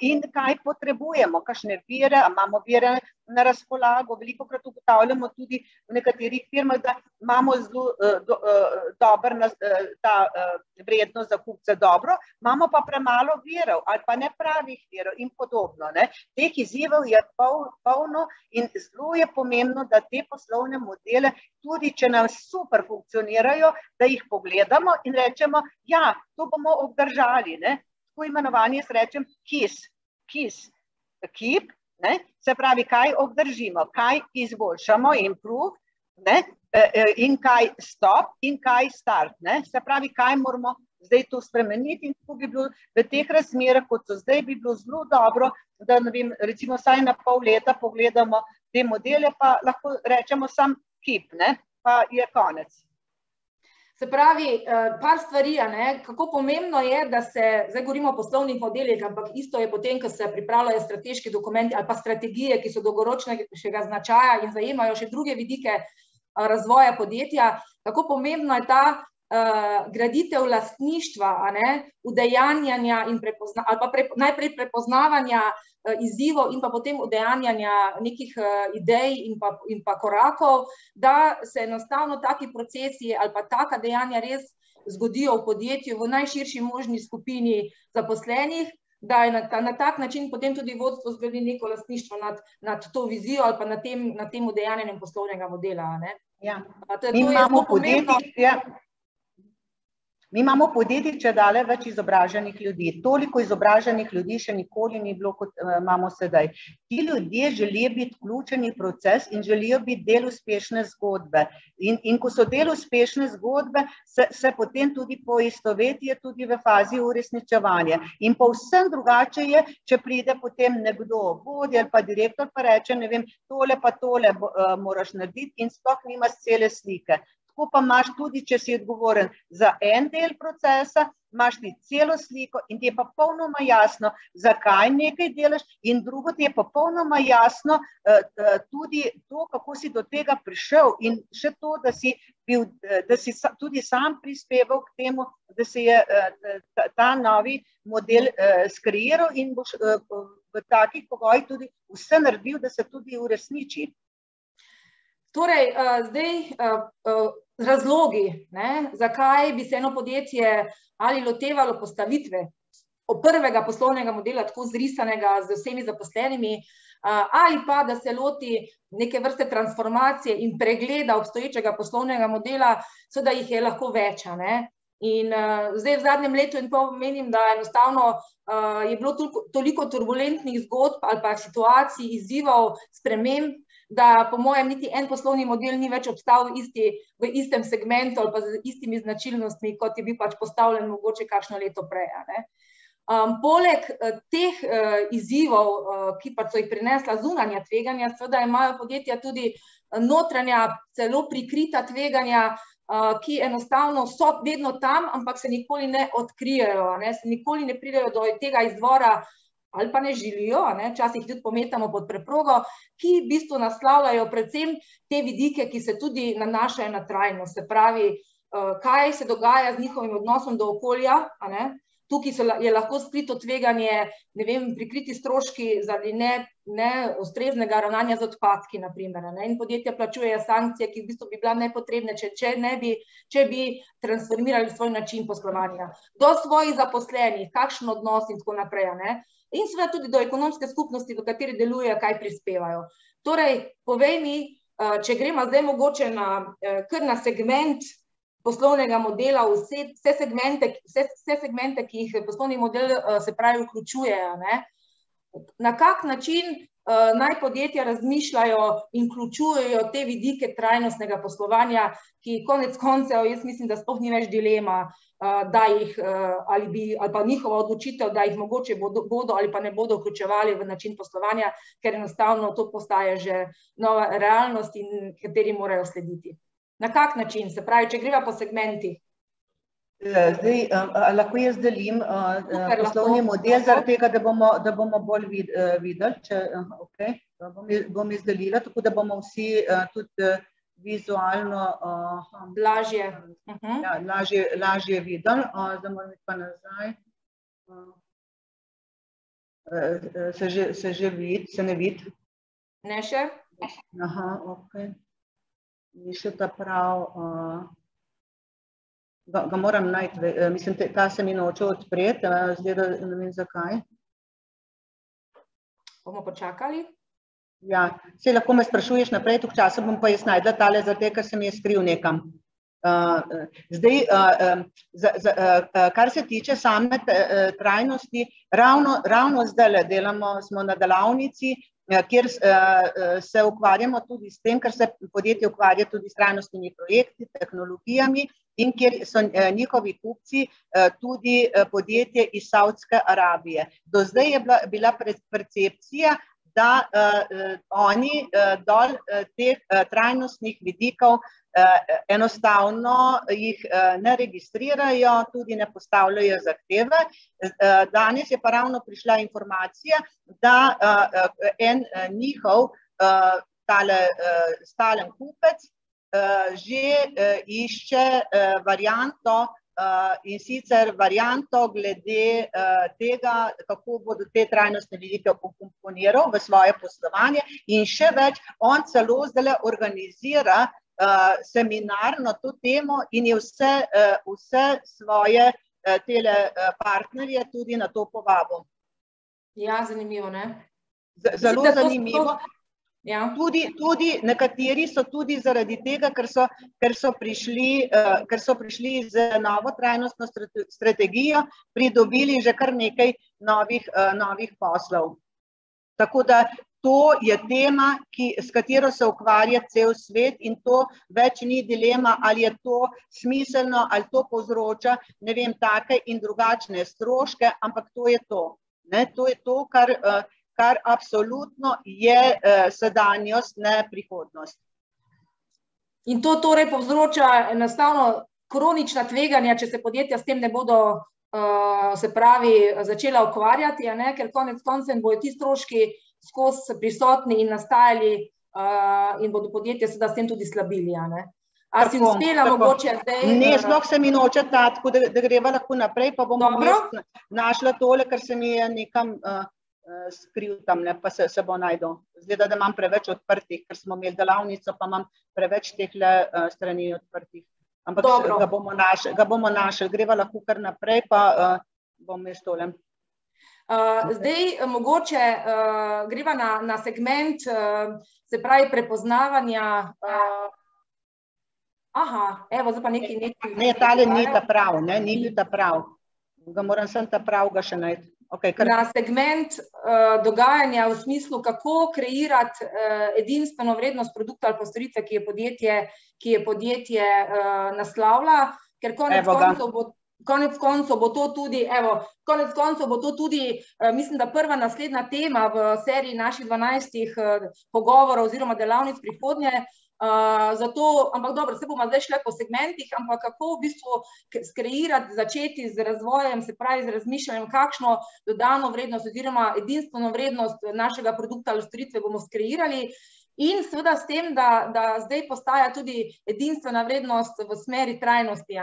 S3: in kaj potrebujemo, kakšne vire, imamo vire na razpolago, velikokrat ugotavljamo tudi v nekaterih firmah, da imamo zelo dober ta vrednost za kupce dobro, imamo pa premalo virov ali pa nepravih virov in podobno. Teh izzivov je polno in zelo je pomembno, da te poslovne modele, tudi če nam super funkcionirajo, da jih pogledamo in rečemo, ja, to bomo obdržali, Tako imenovanje, jaz rečem, keep, se pravi, kaj obdržimo, kaj izboljšamo, improve, in kaj stop in kaj start, se pravi, kaj moramo zdaj to spremeniti in tako bi bilo v teh razmerah, kot so zdaj, bi bilo zelo dobro, da ne vem, recimo vsaj na pol leta pogledamo te modele, pa lahko rečemo sam keep, pa je konec.
S1: Se pravi, par stvari, kako pomembno je, da se, zdaj govorimo o poslovnih modelih, ampak isto je potem, ko se pripravljajo strateški dokumenti ali pa strategije, ki so dolgoročnega značaja in zajemajo še druge vidike razvoja podjetja, kako pomembno je ta graditev lastništva, udejanjanja in ali pa najprej prepoznavanja izzivov in pa potem udejanjanja nekih idej in pa korakov, da se enostavno taki procesi ali pa taka dejanja res zgodijo v podjetju v najširši možni skupini zaposlenih, da je na tak način potem tudi vodstvo zgradi neko lastništvo nad to vizijo ali pa nad tem udejanjanjem poslovnega modela.
S3: Mi imamo podjetij, če dale več izobraženih ljudi. Toliko izobraženih ljudi še nikoli ni bilo, kot imamo sedaj. Ti ljudje želijo biti vključeni v proces in želijo biti del uspešne zgodbe. In ko so del uspešne zgodbe, se potem tudi poistovetijo tudi v fazi uresničevanja. In povsem drugače je, če pride potem nekdo, vodja ali pa direktor, pa reče, ne vem, tole pa tole moraš narediti in sploh nimaš cele slike. Tako pa imaš tudi, če si odgovoren za en del procesa, imaš ti celo sliko in ti je pa popolnoma jasno, zakaj nekaj delaš in drugo ti je popolnoma jasno tudi to, kako si do tega prišel in še to, da si tudi sam prispeval k temu, da se je ta novi model skreiral in boš v takih pogojih tudi vse naredil, da se tudi uresniči.
S1: Torej, zdaj razlogi, zakaj bi se eno podjetje ali lotevalo postavitve prvega poslovnega modela, tako zrisanega z vsemi zaposlenimi, ali pa da se loti neke vrste transformacije in pregleda obstoječega poslovnega modela, so da jih je lahko več. In zdaj v zadnjem letu in pol menim, da enostavno je bilo toliko turbulentnih zgodb ali pa situacij, izzivov, sprememb, da po mojem niti en poslovni model ni več obstal v istem segmentu ali pa z istimi značilnostmi, kot je bil pač postavljen mogoče kakšno leto prej. Poleg teh izzivov, ki pa so jih prinesla zunanja tveganja, seveda imajo podjetja tudi notranja, celo prikrita tveganja, ki enostavno so vedno tam, ampak se nikoli ne odkrijejo, se nikoli ne pridejo do tega izvora, ali pa ne želijo, včasih tudi pometamo pod preprogo, ki v bistvu naslavljajo predvsem te vidike, ki se tudi nanašajo na trajnost, se pravi, kaj se dogaja z njihovim odnosom do okolja, tukaj je lahko skrito tveganje, ne vem, prikriti stroški zaradi neustreznega ravnanja z odpadki, na primer, in podjetja plačujejo sankcije, ki v bistvu bi bila nepotrebne, če bi transformirali svoj način poslovanja. Do svojih zaposlenih, kakšen odnos in tako naprej, in seveda tudi do ekonomske skupnosti, v kateri delujejo, kaj prispevajo. Torej, povej mi, če gremo zdaj mogoče kar na segment poslovnega modela, vse segmente, ki jih poslovni model se pravi vključujejo, na kak način naj podjetja razmišljajo in vključujejo te vidike trajnostnega poslovanja, ki konec koncev, jaz mislim, da sploh ni več dilema, da jih, ali pa njihova odločitev, da jih mogoče bodo ali pa ne bodo vključevali v način poslovanja, ker enostavno to postaje že nova realnost in kateri morajo slediti. Na kak način, se pravi, če greva po segmentih?
S3: Zdaj, lahko jaz delim poslovni model, zaradi tega, da bomo bolj videli, bom izdelila, tako da bomo vsi tudi vizualno lažje videli. Zdaj moram iti pa nazaj. Se že vidi, se ne vidi?
S1: Ne še?
S3: Aha, ok. Ni še ta prav, ga moram najti, mislim, ta se mi noče odpreti, zdaj da ne vem zakaj.
S1: Bomo počakali?
S3: Ja, saj lahko me sprašuješ naprej, tuk časa bom pa jaz najdla tale, zato ker se mi je skril nekam. Zdaj, kar se tiče same trajnosti, ravno zdaj smo na delavnici, kjer se ukvarjamo tudi s tem, ker se podjetje ukvarja tudi s trajnostnimi projekti, tehnologijami in kjer so njihovi kupci tudi podjetje iz Saudske Arabije. Do zdaj je bila percepcija, da oni dol teh trajnostnih vidikov enostavno jih ne registrirajo, tudi ne postavljajo zahteve. Danes je pa ravno prišla informacija, da en njihov stalen kupec že išče varianto, in sicer varianto glede tega, kako bodo te trajnostne vidike ukomponiral v svoje poslovanje in še več, on celo zdaj organizira seminar na to temo in je vse svoje tele partnerje tudi na to povabil.
S1: Ja, zanimivo, ne?
S3: Zelo zanimivo. Tudi nekateri so tudi zaradi tega, ker so prišli z novo trajnostno strategijo, pridobili že kar nekaj novih poslov. Tako da to je tema, s katero se ukvarja cel svet in to več ni dilema, ali je to smiselno, ali to povzroča, ne vem, take in drugačne stroške, ampak to je to. To je to, kar absolutno je sedanjost, ne prihodnost.
S1: In to torej povzroča enostavno kronična tveganja, če se podjetja s tem ne bodo, se pravi, začela ukvarjati, ker konec koncem bodo ti stroški skozi prisotni in nastajali in bodo podjetje seveda s tem tudi slabili. A si uspela mogoče zdaj?
S3: Ne, sploh se mi noče tako, da greva lahko naprej, pa bomo našla tole, ker se mi je nekam skril tam, pa se bo najdel. Zgleda, da imam preveč odprtih, ker smo imeli delavnico, pa imam preveč tehle strani odprtih. Ampak ga bomo našli, greva lahko kar naprej, pa bom jaz tole.
S1: Zdaj, mogoče greva na segment, se pravi, prepoznavanja. Aha, evo, zdaj pa nekaj.
S3: Ne, tale ni ta prav, ni bil ta prav. Ga moram sem ta prav ga še najti.
S1: Na segment dogajanja v smislu, kako kreirati edinstveno vrednost produkta ali storitve, ki je podjetje naslavlja, ker konec koncev bo to tudi, mislim, da prva naslednja tema v seriji naših 12 pogovorov oziroma delavnic prihodnje, Zato, ampak dobro, se bomo zdaj šli po segmentih, ampak kako v bistvu skreirati, začeti z razvojem, se pravi z razmišljanjem, kakšno dodano vrednost oziroma edinstveno vrednost našega produkta ali storitve bomo skreirali in seveda s tem, da zdaj postaja tudi edinstvena vrednost v smeri trajnosti,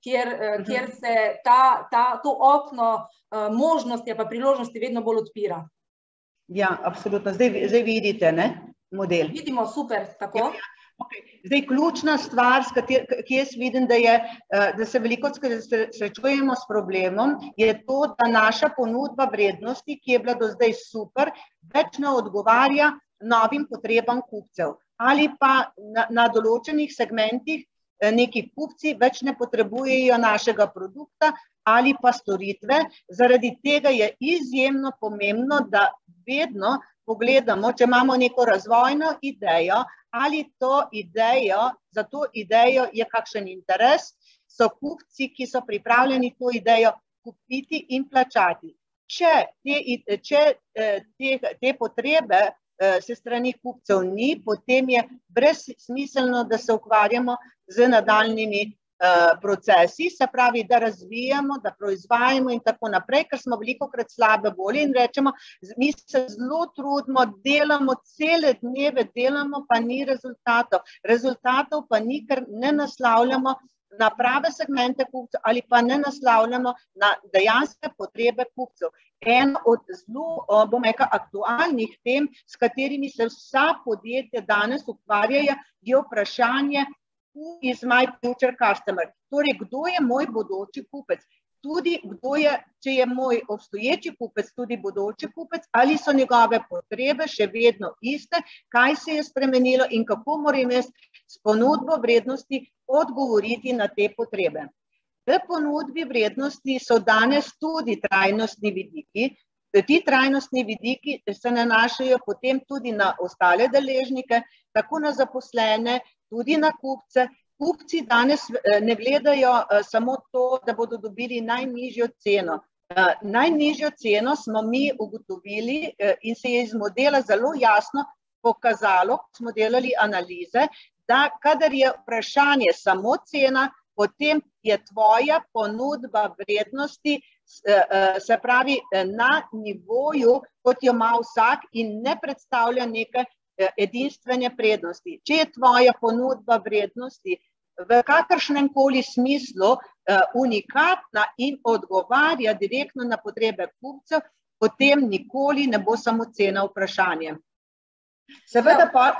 S1: kjer se to okno možnosti pa priložnosti vedno bolj odpira.
S3: Ja, absolutno. Zdaj vidite, ne? Model.
S1: Vidimo, super, tako.
S3: Okay. Zdaj, ključna stvar, ki jaz vidim, da se veliko srečujemo s problemom, je to, da naša ponudba vrednosti, ki je bila do zdaj super, več ne odgovarja novim potrebam kupcev. Ali pa na določenih segmentih neki kupci več ne potrebujejo našega produkta ali pa storitve. Zaradi tega je izjemno pomembno, da vedno pogledamo, če imamo neko razvojno idejo, ali za to idejo je kakšen interes, so kupci, ki so pripravljeni to idejo kupiti in plačati. Če te potrebe se strani kupcev ni, potem je brezsmiselno, da se ukvarjamo z nadaljnimi procesi, se pravi, da razvijamo, da proizvajamo in tako naprej, ker smo velikokrat slabe volje in rečemo, mi se zelo trudimo, delamo cele dneve, delamo, pa ni rezultatov. Rezultatov pa ni, ker ne naslavljamo na prave segmente kupcev ali pa ne naslavljamo na dejanske potrebe kupcev. Eno od zelo, bom rekla, aktualnih tem, s katerimi se vsa podjetja danes ukvarjajo, je vprašanje, who is my future customer? Torej, kdo je moj bodoči kupec? Tudi, če je moj obstoječi kupec tudi bodoči kupec, ali so njegove potrebe še vedno iste, kaj se je spremenilo in kako moram jaz s ponudbo vrednosti odgovoriti na te potrebe. V ponudbi vrednosti so danes tudi trajnostni vidiki. Ti trajnostni vidiki se nanašajo potem tudi na ostale deležnike, tako na zaposlene, tudi na kupce. Kupci danes ne gledajo samo to, da bodo dobili najnižjo ceno. Najnižjo ceno smo mi ugotovili in se je iz modela zelo jasno pokazalo, ko smo delali analize, da kadar je vprašanje samo cena, potem je tvoja ponudba vrednosti, se pravi, na nivoju, kot jo ima vsak in ne predstavlja neke edinstvene prednosti. Če je tvoja ponudba vrednosti v kakršnem koli smislu unikatna in odgovarja direktno na potrebe kupcev, potem nikoli ne bo samo cena vprašanje. Seveda pa,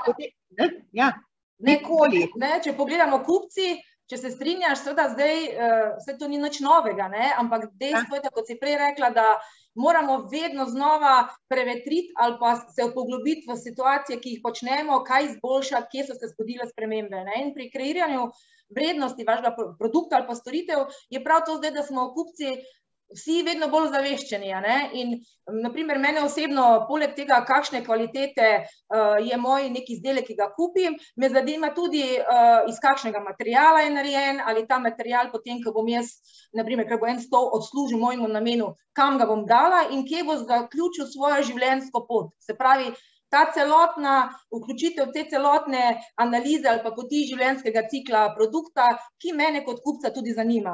S3: nikoli.
S1: Če pogledamo kupci, če se strinjaš, seveda zdaj vse to ni nič novega, ampak dejstvo je, kot si prej rekla, da moramo vedno znova prevetriti ali pa se poglobiti v situacije, ki jih počnemo, kaj izboljšati, kje so se zgodile spremembe. In pri kreiranju vrednosti vašega produkta ali pa storitev je prav to zdaj, da smo kupci vsi vedno bolj zaveščeni. In naprimer mene osebno, poleg tega, kakšne kvalitete je moj neki izdelek, ki ga kupim, me zanima tudi, iz kakšnega materiala je narejen, ali ta material potem, ko bom jaz, naprimer, ker bo en stol odslužil mojemu namenu, kam ga bom dala in kje bo zaključil svojo življenjsko pot. Se pravi, ta celotna vključitev te celotne analize ali pa poti življenjskega cikla produkta, ki mene kot kupca tudi zanima.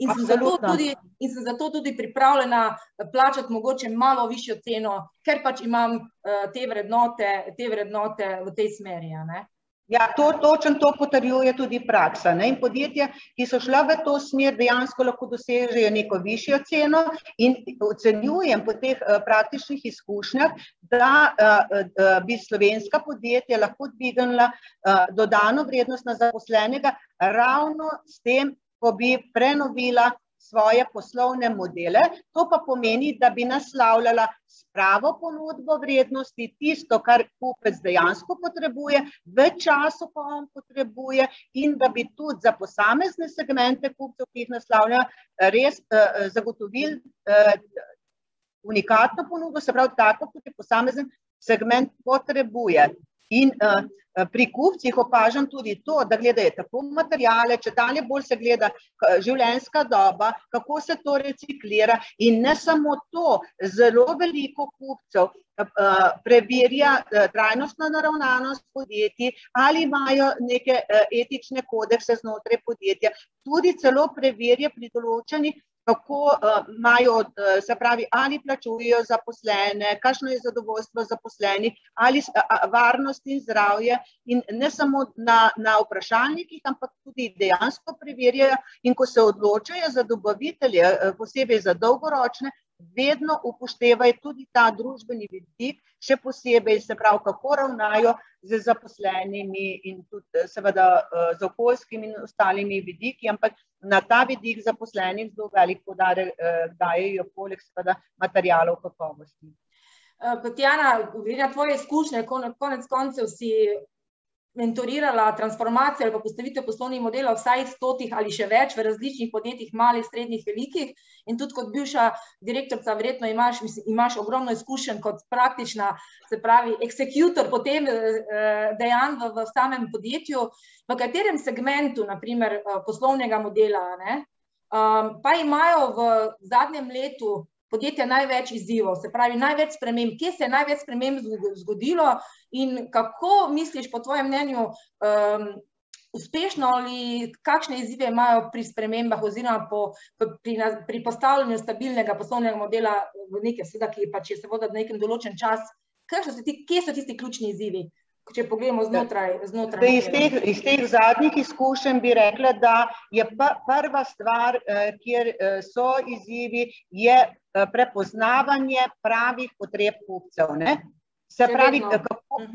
S1: In sem zato tudi pripravljena plačati mogoče malo višjo ceno, ker pač imam te vrednote v tej smeri.
S3: Ja, točno to potrjuje tudi praksa. In podjetja, ki so šla v to smer, dejansko lahko dosežejo neko višjo ceno in ocenjujem po teh praktičnih izkušnjah, da bi slovenska podjetja lahko dvignila dodano vrednost na zaposlenega ravno s tem, ko bi prenovila svoje poslovne modele. To pa pomeni, da bi naslavljala pravo ponudbo vrednosti, tisto, kar kupec dejansko potrebuje, v času, ko on potrebuje, in da bi tudi za posamezne segmente kupcev, ki jih naslavlja, res zagotovili unikatno ponudbo, se pravi tako, kot je posamezen segment potrebuje. In pri kupcih opažam tudi to, da gledajo tako materiale, če dalje bolj se gleda življenjska doba, kako se to reciklira in ne samo to, zelo veliko kupcev preverja trajnostno naravnanost podjetij, ali imajo neke etične kodekse znotraj podjetja, tudi celo preverja pri določenih, kako imajo, se pravi, ali plačujejo zaposlene, kakšno je zadovoljstvo zaposlenih, ali varnost in zdravje in ne samo na vprašalnikih, ampak tudi dejansko preverjajo in ko se odločajo za dobavitelje, posebej za dolgoročne, vedno upoštevajo tudi ta družbeni vidik, še posebej, se pravi, kako ravnajo z zaposlenimi in tudi seveda z okoljskimi in ostalimi vidiki, ampak na ta vidik zaposlenih zelo velik poudarek dajejo poleg seveda materialov kakovosti.
S1: Tatjana, glede na tvoje izkušnje, konec koncev si mentorirala transformacijo ali pa postavitev poslovnih modelov vsaj 100 ali še več v različnih podjetjih, malih, srednjih, velikih in tudi kot bivša direktorica verjetno imaš ogromno izkušenj kot praktična, se pravi, executor potem dejanj v samem podjetju, v katerem segmentu, na primer, poslovnega modela, pa imajo v zadnjem letu podjetja največ izzivov, se pravi največ sprememb, kje se je največ sprememb zgodilo in kako misliš po tvojem mnenju uspešno ali kakšne izzive imajo pri spremembah oziroma pri postavljanju stabilnega poslovnega modela v nekaj, ki pač je seveda v nekem določen čas, kje so tisti ključni izzivi? Če pogledamo znotraj.
S3: Iz teh zadnjih izkušenj bi rekla, da je prva stvar, kjer so izzivi, je prepoznavanje pravih potreb kupcev. Se pravi,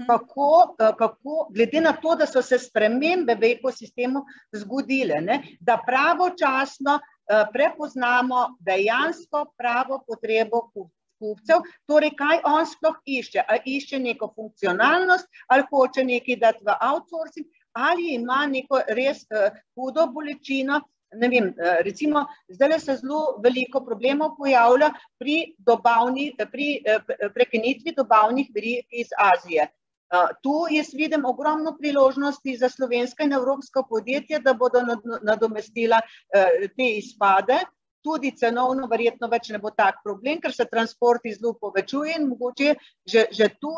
S3: kako, glede na to, da so se spremembe v ekosistemu zgodile, da pravočasno prepoznamo dejansko pravo potrebo kupcev, torej kaj on sploh išče, ali išče neko funkcionalnost, ali hoče nekaj dati v outsourcing, ali ima neko res hudo bolečino, ne vem, recimo, zdaj se zelo veliko problemov pojavlja pri prekinitvi dobavnih verig iz Azije. Tu jaz vidim ogromno priložnosti za slovenska in evropska podjetja, da bodo nadomestila te izpade. Tudi cenovno verjetno več ne bo tak problem, ker se transporti zelo povečuje in mogoče že tu,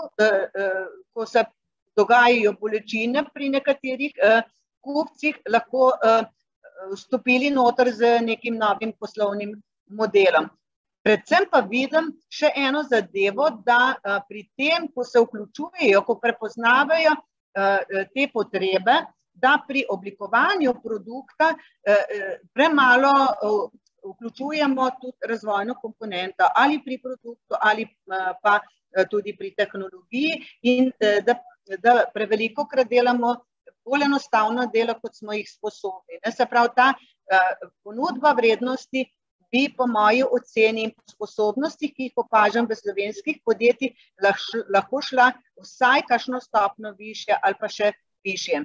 S3: ko se dogajajo bolečine pri nekaterih kupcih, lahko vstopili noter z nekim novim poslovnim modelom. Predvsem pa vidim še eno zadevo, da pri tem, ko se vključujejo, ko prepoznavajo te potrebe, da pri oblikovanju produkta premalo vključujemo tudi razvojno komponento ali pri produktu ali pa tudi pri tehnologiji in da prevelikokrat delamo bolj enostavno delo, kot smo jih sposobni. Se pravi, ta ponudba vrednosti bi po moji oceni in sposobnostih, ki jih opažam v slovenskih podjetjih, lahko šla vsaj kakšno stopnjo višje ali pa še višje.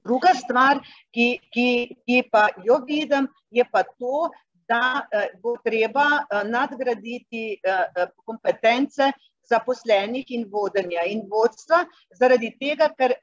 S3: Druga stvar, ki pa jo vidim, je pa to, da bo treba nadgraditi kompetence zaposlenih in vodenja in vodstva, zaradi tega, ker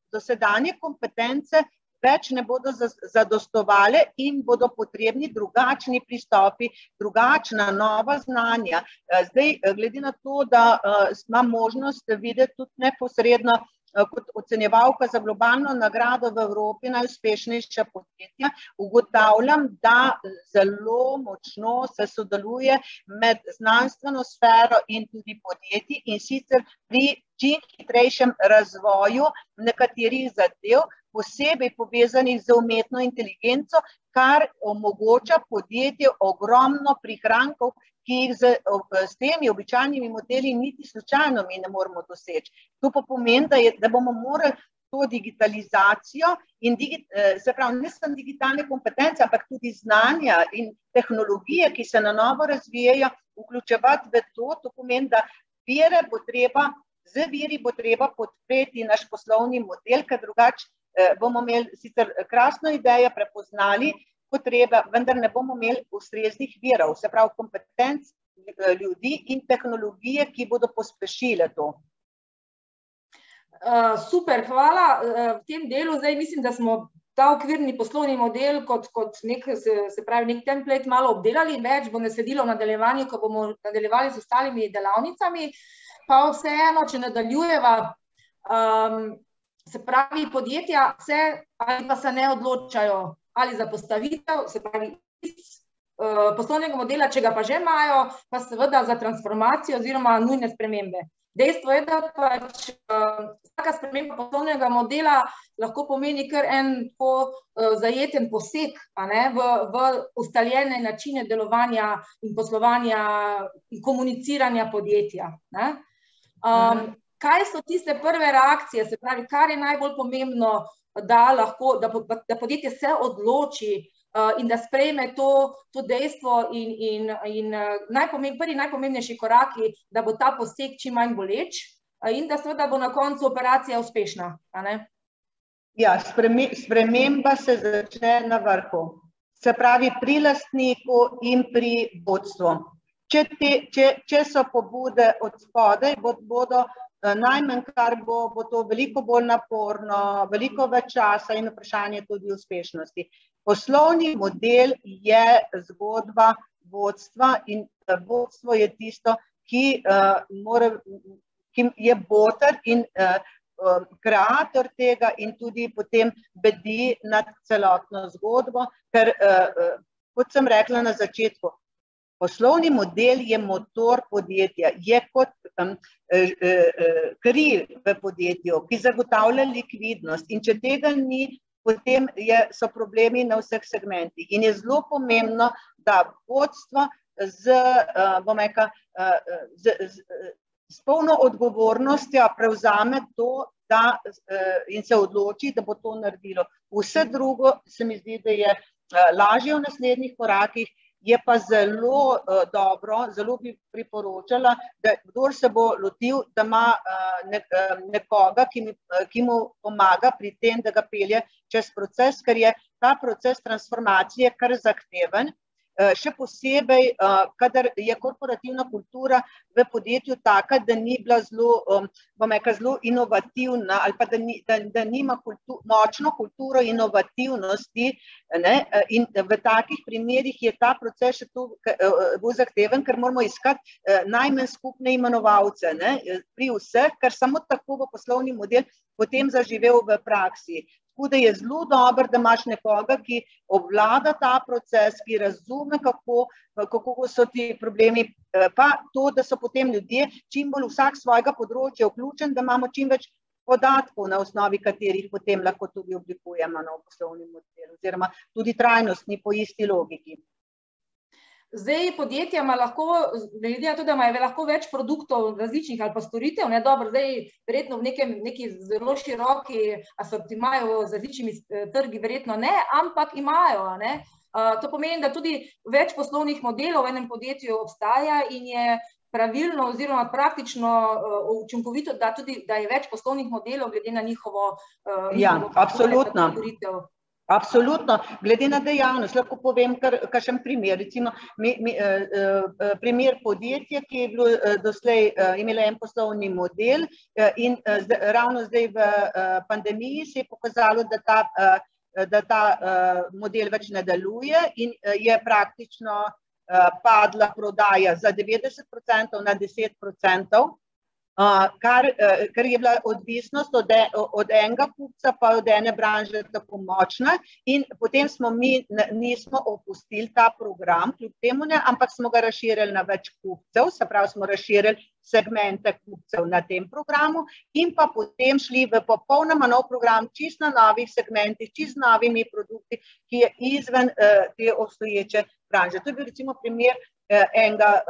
S3: dosedanje kompetence več ne bodo zadostovale in bodo potrebni drugačni pristopi, drugačna nova znanja. Zdaj, glede na to, da imam možnost videti tudi neposredno kot ocenjevalka za globalno nagrado v Evropi najuspešnejša podjetja, ugotavljam, da zelo močno se sodeluje med znanstveno sfero in tudi podjetji in sicer pri čim hitrejšem razvoju nekaterih zadev, posebej povezanih z umetno inteligenco, kar omogoča podjetje ogromno prihrankov, ki jih s temi običajnimi modeli niti slučajno mi ne moremo doseči. To pa pomeni, da bomo morali to digitalizacijo in se pravi, ne samo digitalne kompetence, ampak tudi znanja in tehnologije, ki se na novo razvijajo, vključevati v to. To pomeni, da z viri bo treba podpreti naš poslovni model, ker drugače bomo imeli sicer krasno idejo, prepoznali potrebe, vendar ne bomo imeli ustreznih virov, se pravi kompetenc ljudi in tehnologije, ki bodo pospešile to.
S1: Super, hvala. V tem delu zdaj mislim, da smo ta okvirni poslovni model kot nek, se pravi, nek template malo obdelali, več bo nasledilo v nadaljevanju, ko bomo nadaljevali z ostalimi delavnicami, pa vseeno, če nadaljujeva, se pravi, podjetja se ali pa se ne odločajo ali za postavitev, se pravi, poslovnega modela, če ga pa že imajo, pa seveda za transformacijo oziroma nujne spremembe. Dejstvo je, da pač vsaka sprememba poslovnega modela lahko pomeni kar en zajeten poseg v ustaljene načine delovanja in poslovanja in komuniciranja podjetja. Kaj so tiste prve reakcije, se pravi, kar je najbolj pomembno, da podjetje se odloči in da sprejme to dejstvo in prvi najpomembnejši koraki, da bo ta poseg čim manj boleč in da seveda bo na koncu operacija uspešna.
S3: Ja, sprememba se začne na vrhu, se pravi pri lastniku in pri vodstvu. Če so pobude od spodaj, bodo najmanj kar bo to veliko bolj naporno, veliko več časa in vprašanje tudi uspešnosti. Poslovni model je zgodba vodstva in vodstvo je tisto, ki je boter in kreator tega in tudi potem bedi nad celotno zgodbo, ker, kot sem rekla na začetku, poslovni model je motor podjetja, je kot kri v podjetju, ki zagotavlja likvidnost in če tega ni, potem so problemi na vseh segmentih. In je zelo pomembno, da vodstvo s polno odgovornostjo prevzame to in se odloči, da bo to naredilo. Vse drugo se mi zdi, da je lažje v naslednjih korakih, je pa zelo dobro, zelo bi priporočala, da kdor se bo lotil, da ima nekoga, ki mu pomaga pri tem, da ga pelje čez proces, ker je ta proces transformacije kar zahteven, še posebej, kadar je korporativna kultura v podjetju taka, da ni bila zelo inovativna ali pa da nima močno kulturo inovativnosti in v takih primerih je ta proces še bolj zahteven, ker moramo iskati najmanj skupne imenovalce pri vseh, ker samo tako bo poslovni model potem zaživel v praksi. Tako da je zelo dobro, da imaš nekoga, ki obvlada ta proces, ki razume, kako so ti problemi, pa to, da so potem ljudje čim bolj vsak svojega področja vključen, da imamo čim več podatkov, na osnovi katerih potem lahko tudi oblikujemo nov poslovni model, oziroma tudi trajnostni po isti logiki.
S1: Zdaj podjetja ima lahko, glede na to, da imajo lahko več produktov različnih ali pa storitev, dobro, zdaj verjetno v neki zelo široki asortimajo z različnimi trgi, verjetno ne, ampak imajo. To pomeni, da tudi več poslovnih modelov v enem podjetju obstaja in je pravilno oziroma praktično učinkovito, da je več poslovnih modelov glede na njihovo storitev.
S3: Absolutno, glede na dejavnost, lahko povem kakšen primer, recimo primer podjetja, ki je bilo doslej imelo en poslovni model in ravno zdaj v pandemiji se je pokazalo, da ta model več ne deluje in je praktično padla prodaja za 90% na 10%. Kar je bila odvisnost od enega kupca pa od ene branže tako močna in potem nismo opustili ta program, kljub temu ne, ampak smo ga razširili na več kupcev, se pravi smo razširili segmente kupcev na tem programu in pa potem šli v popolnoma nov program, čist na novih segmentih, čist z novimi produkti, ki je izven te obstoječe branže. To je bil recimo primer enega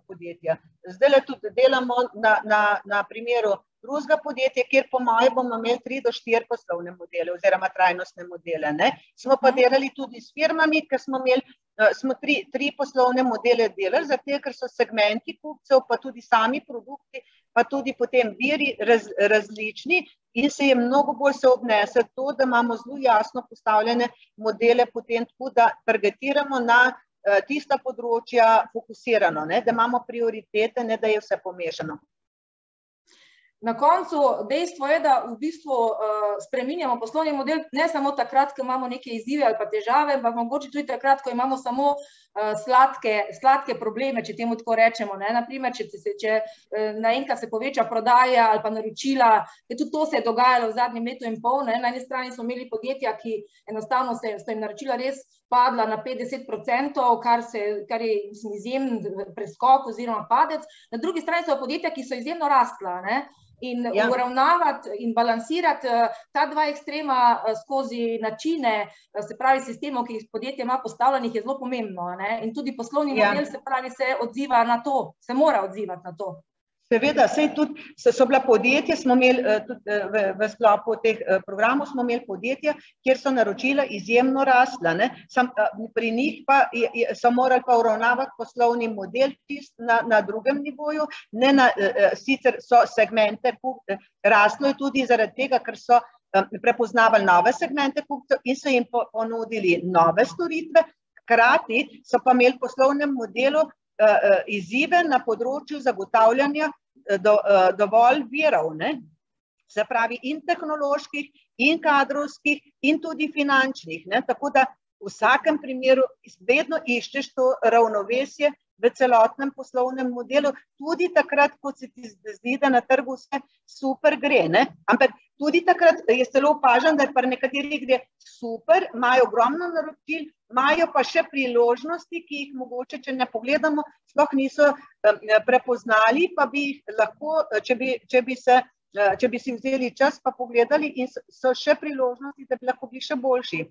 S3: podjetja. Zdaj tudi delamo na primeru drugega podjetja, kjer po mojem bomo imeli 3 do 4 poslovne modele oziroma trajnostne modele. Smo pa delali tudi s firmami, ker smo 3 poslovne modele delali, zato ker so segmenti kupcev, pa tudi sami produkti, pa tudi potem viri različni in se je mnogo bolj se obnese to, da imamo zelo jasno postavljene modele potem tako, da targetiramo na tista področja fokusirano, da imamo prioritete, ne da je vse pomešano.
S1: Na koncu dejstvo je, da v bistvu spreminjamo poslovni model ne samo takrat, ko imamo neke izzive ali pa težave, ampak mogoče tudi takrat, ko imamo samo sladke probleme, če temu tako rečemo. Naprimer, če naenkrat se poveča prodaja ali pa naročila, tudi to se je dogajalo v zadnjem letu in pol. Na eni strani smo imeli podjetja, ki enostavno so jim naročila res padla na 50%, kar je izjemen preskok oziroma padec. Na drugi strani so podjetja, ki so izjemno rastla, in uravnavati in balansirati ta dva ekstrema skozi načine, se pravi sistemov, ki jih podjetje ima postavljenih, je zelo pomembno. In tudi poslovni model, se pravi, se odziva na to, se mora odzivati na to.
S3: Seveda, so bila podjetja, smo imeli tudi v sklopu teh programov, smo imeli podjetja, kjer so naročila izjemno rasla. Pri njih pa so morali pa uravnavati poslovni model na drugem nivoju, sicer so segmente raslo je tudi zaradi tega, ker so prepoznavali nove segmente kupcev in so jim ponudili nove storitve, hkrati so pa imeli v poslovnem modelu izzive na področju zagotavljanja dovolj virov, se pravi in tehnoloških, in kadrovskih, in tudi finančnih. Tako da v vsakem primeru vedno iščeš to ravnovesje v celotnem poslovnem modelu, tudi takrat, ko se ti zdi, da na trgu vse super gre. Ampak tudi takrat, jaz celo opažam, da pri nekaterih gre super, imajo ogromno naročil, imajo pa še priložnosti, ki jih mogoče, če ne pogledamo, sploh niso prepoznali, pa bi jih lahko, če bi si vzeli čas, pa pogledali in so še priložnosti, da bi lahko bili še boljši.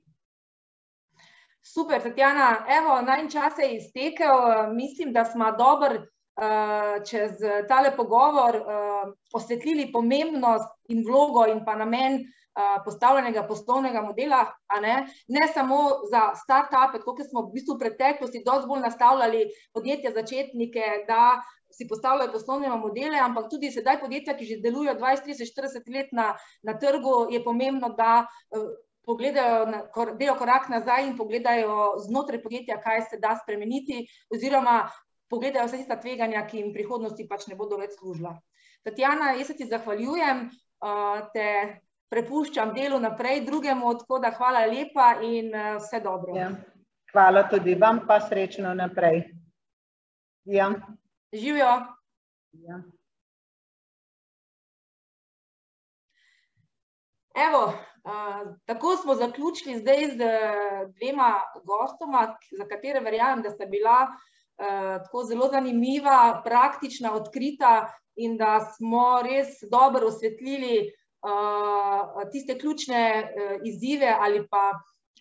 S1: Super, Tatjana. Evo, najin čas je iztekel. Mislim, da smo dobro čez tale pogovor osvetlili pomembnost in vlogo in pa namen postavljenega poslovnega modela, ne samo za start-upe, kot smo v bistvu v preteklosti dosti bolj nastavljali podjetja začetnike, da si postavljajo poslovne modele, ampak tudi sedaj podjetja, ki že delujejo 20, 30, 40 let na trgu, je pomembno, da pogledajo, delajo korak nazaj in pogledajo znotraj podjetja, kaj se da spremeniti, oziroma pogledajo vse tista tveganja, ki jim v prihodnosti pač ne bodo več služila. Tatjana, jaz se ti zahvaljujem, te prepuščam delu naprej drugemu, tako da hvala lepa in vse dobro.
S3: Hvala tudi vam, pa srečno naprej.
S1: Živjo. Evo, tako smo zaključili zdaj z dvema gostoma, za katere verjamem, da sta bila tako zelo zanimiva, praktična, odkrita in da smo res dobro osvetlili tiste ključne izzive ali pa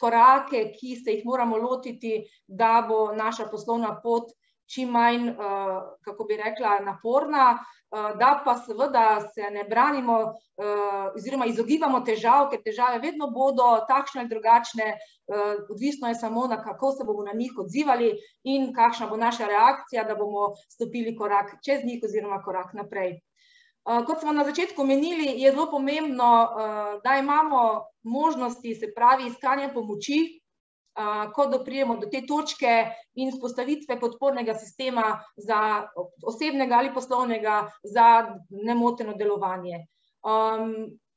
S1: korake, ki se jih moramo lotiti, da bo naša poslovna pot čim manj, kako bi rekla, naporna, da pa seveda se ne branimo oziroma izogibamo težav, ker težave vedno bodo takšne ali drugačne, odvisno je samo, kako se bomo na njih odzivali in kakšna bo naša reakcija, da bomo stopili korak čez njih oziroma korak naprej. Kot smo na začetku omenili, je zelo pomembno, da imamo možnosti, se pravi, iskanja pomoči, ko doprijemo do te točke in vzpostavitve podpornega sistema za osebnega ali poslovnega, za nemoteno delovanje.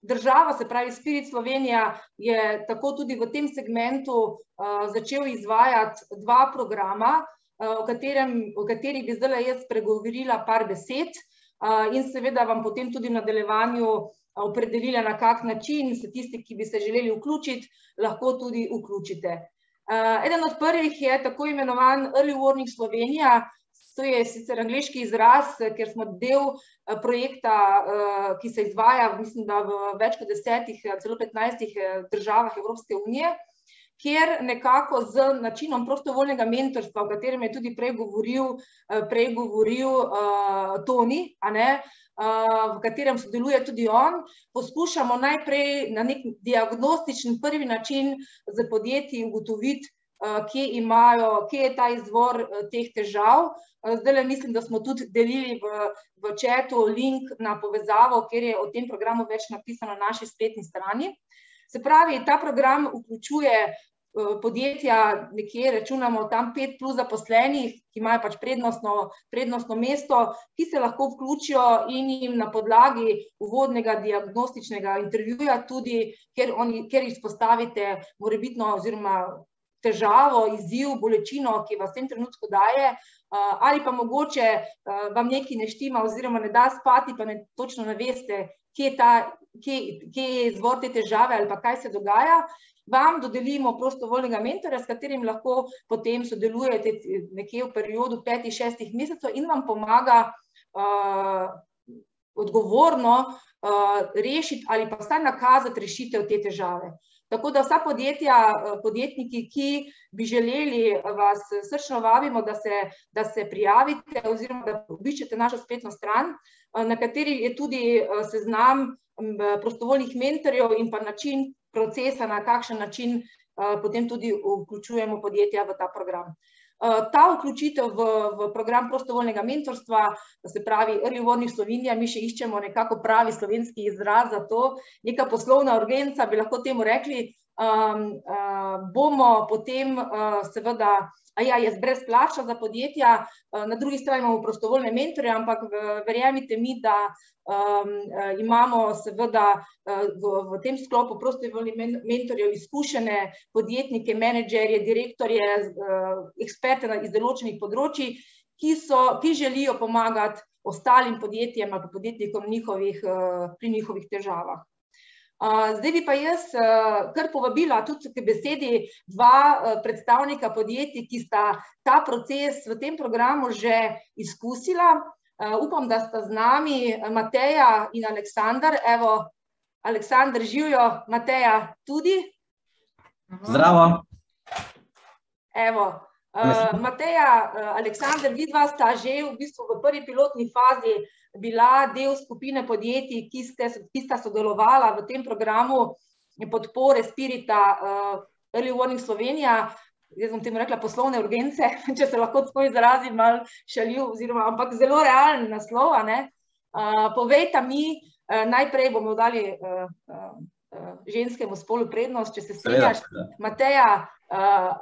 S1: Država, se pravi Spirit Slovenija, je tako tudi v tem segmentu začel izvajati dva programa, o katerih bi zdaj jaz pregovorila par besed in seveda vam potem tudi v nadaljevanju opredelila, na kak način se tisti, ki bi se želeli vključiti, lahko tudi vključite. Eden od prvih je tako imenovan Early Warning Slovenija, to je sicer angleški izraz, ker smo del projekta, ki se izvaja, mislim, da v več kot 10, celo 15 državah Evropske unije, kjer nekako z načinom prostovoljnega mentorstva, o katerem je tudi prej govoril Toni, v katerem sodeluje tudi on, poskušamo najprej na nek diagnostičen prvi način z podjetji ugotoviti, kje je ta izvor teh težav. Zdaj mislim, da smo tudi delili v chatu link na povezavo, kjer je o tem programu več napisano na naši spletni strani. Se pravi, ta program vključuje podjetja, nekje računamo tam 5 plus zaposlenih, ki imajo pač prednostno mesto, ki se lahko vključijo in jim na podlagi uvodnega diagnostičnega intervjuja tudi, ker izpostavite morebitno oziroma težavo, izziv, bolečino, ki vas v tem trenutku daje, ali pa mogoče vam nekaj ne štima oziroma ne da spati, pa ne točno ne veste, kje je izvor te težave ali pa kaj se dogaja, vam dodelimo prostovoljnega mentorja, s katerim lahko potem sodelujete nekje v periodu 5-6 mesecev in vam pomaga odgovorno rešiti ali pa vsaj nakazati rešitev te težave. Tako da vsa podjetja, podjetniki, ki bi želeli, vas srčno vabimo, da se prijavite oziroma da obiščete našo spletno stran, na kateri je tudi seznam prostovoljnih mentorjev in pa način procesa, na kakšen način potem tudi vključujemo podjetja v ta program. Ta vključitev v program prostovoljnega mentorstva, se pravi Early Warning Slovenija, mi še iščemo nekako pravi slovenski izraz za to, neka poslovna urgenca, bi lahko temu rekli, bomo potem seveda, je brezplačna za podjetja, na drugi strani imamo prostovoljne mentorje, ampak verjemite mi, da imamo seveda v tem sklopu prostovoljnih mentorjev izkušene podjetnike, menedžerje, direktorje, eksperte iz določenih področji, ki želijo pomagati ostalim podjetjem ali podjetnikom pri njihovih težavah. Zdaj bi pa jaz kar povabila tudi k besedi dva predstavnika podjetij, ki sta ta proces v tem programu že izkusila. Upam, da sta z nami Mateja in Aleksandar. Evo, Aleksandar, živijo, Mateja tudi.
S4: Zdravo.
S1: Evo, Mateja, Aleksandar, vidva sta že v bistvu v prvi pilotni fazi bila del skupine podjetij, ki sta sodelovala v tem programu podpore Spirita Early Warning Slovenija, jaz bom temu rekla poslovne urgence, če se lahko tako izrazim, malo šaljiv, ampak zelo realen naslov. Povejta mi, najprej bomo dali ženskemu spolu prednost, če se strinjaš. Mateja,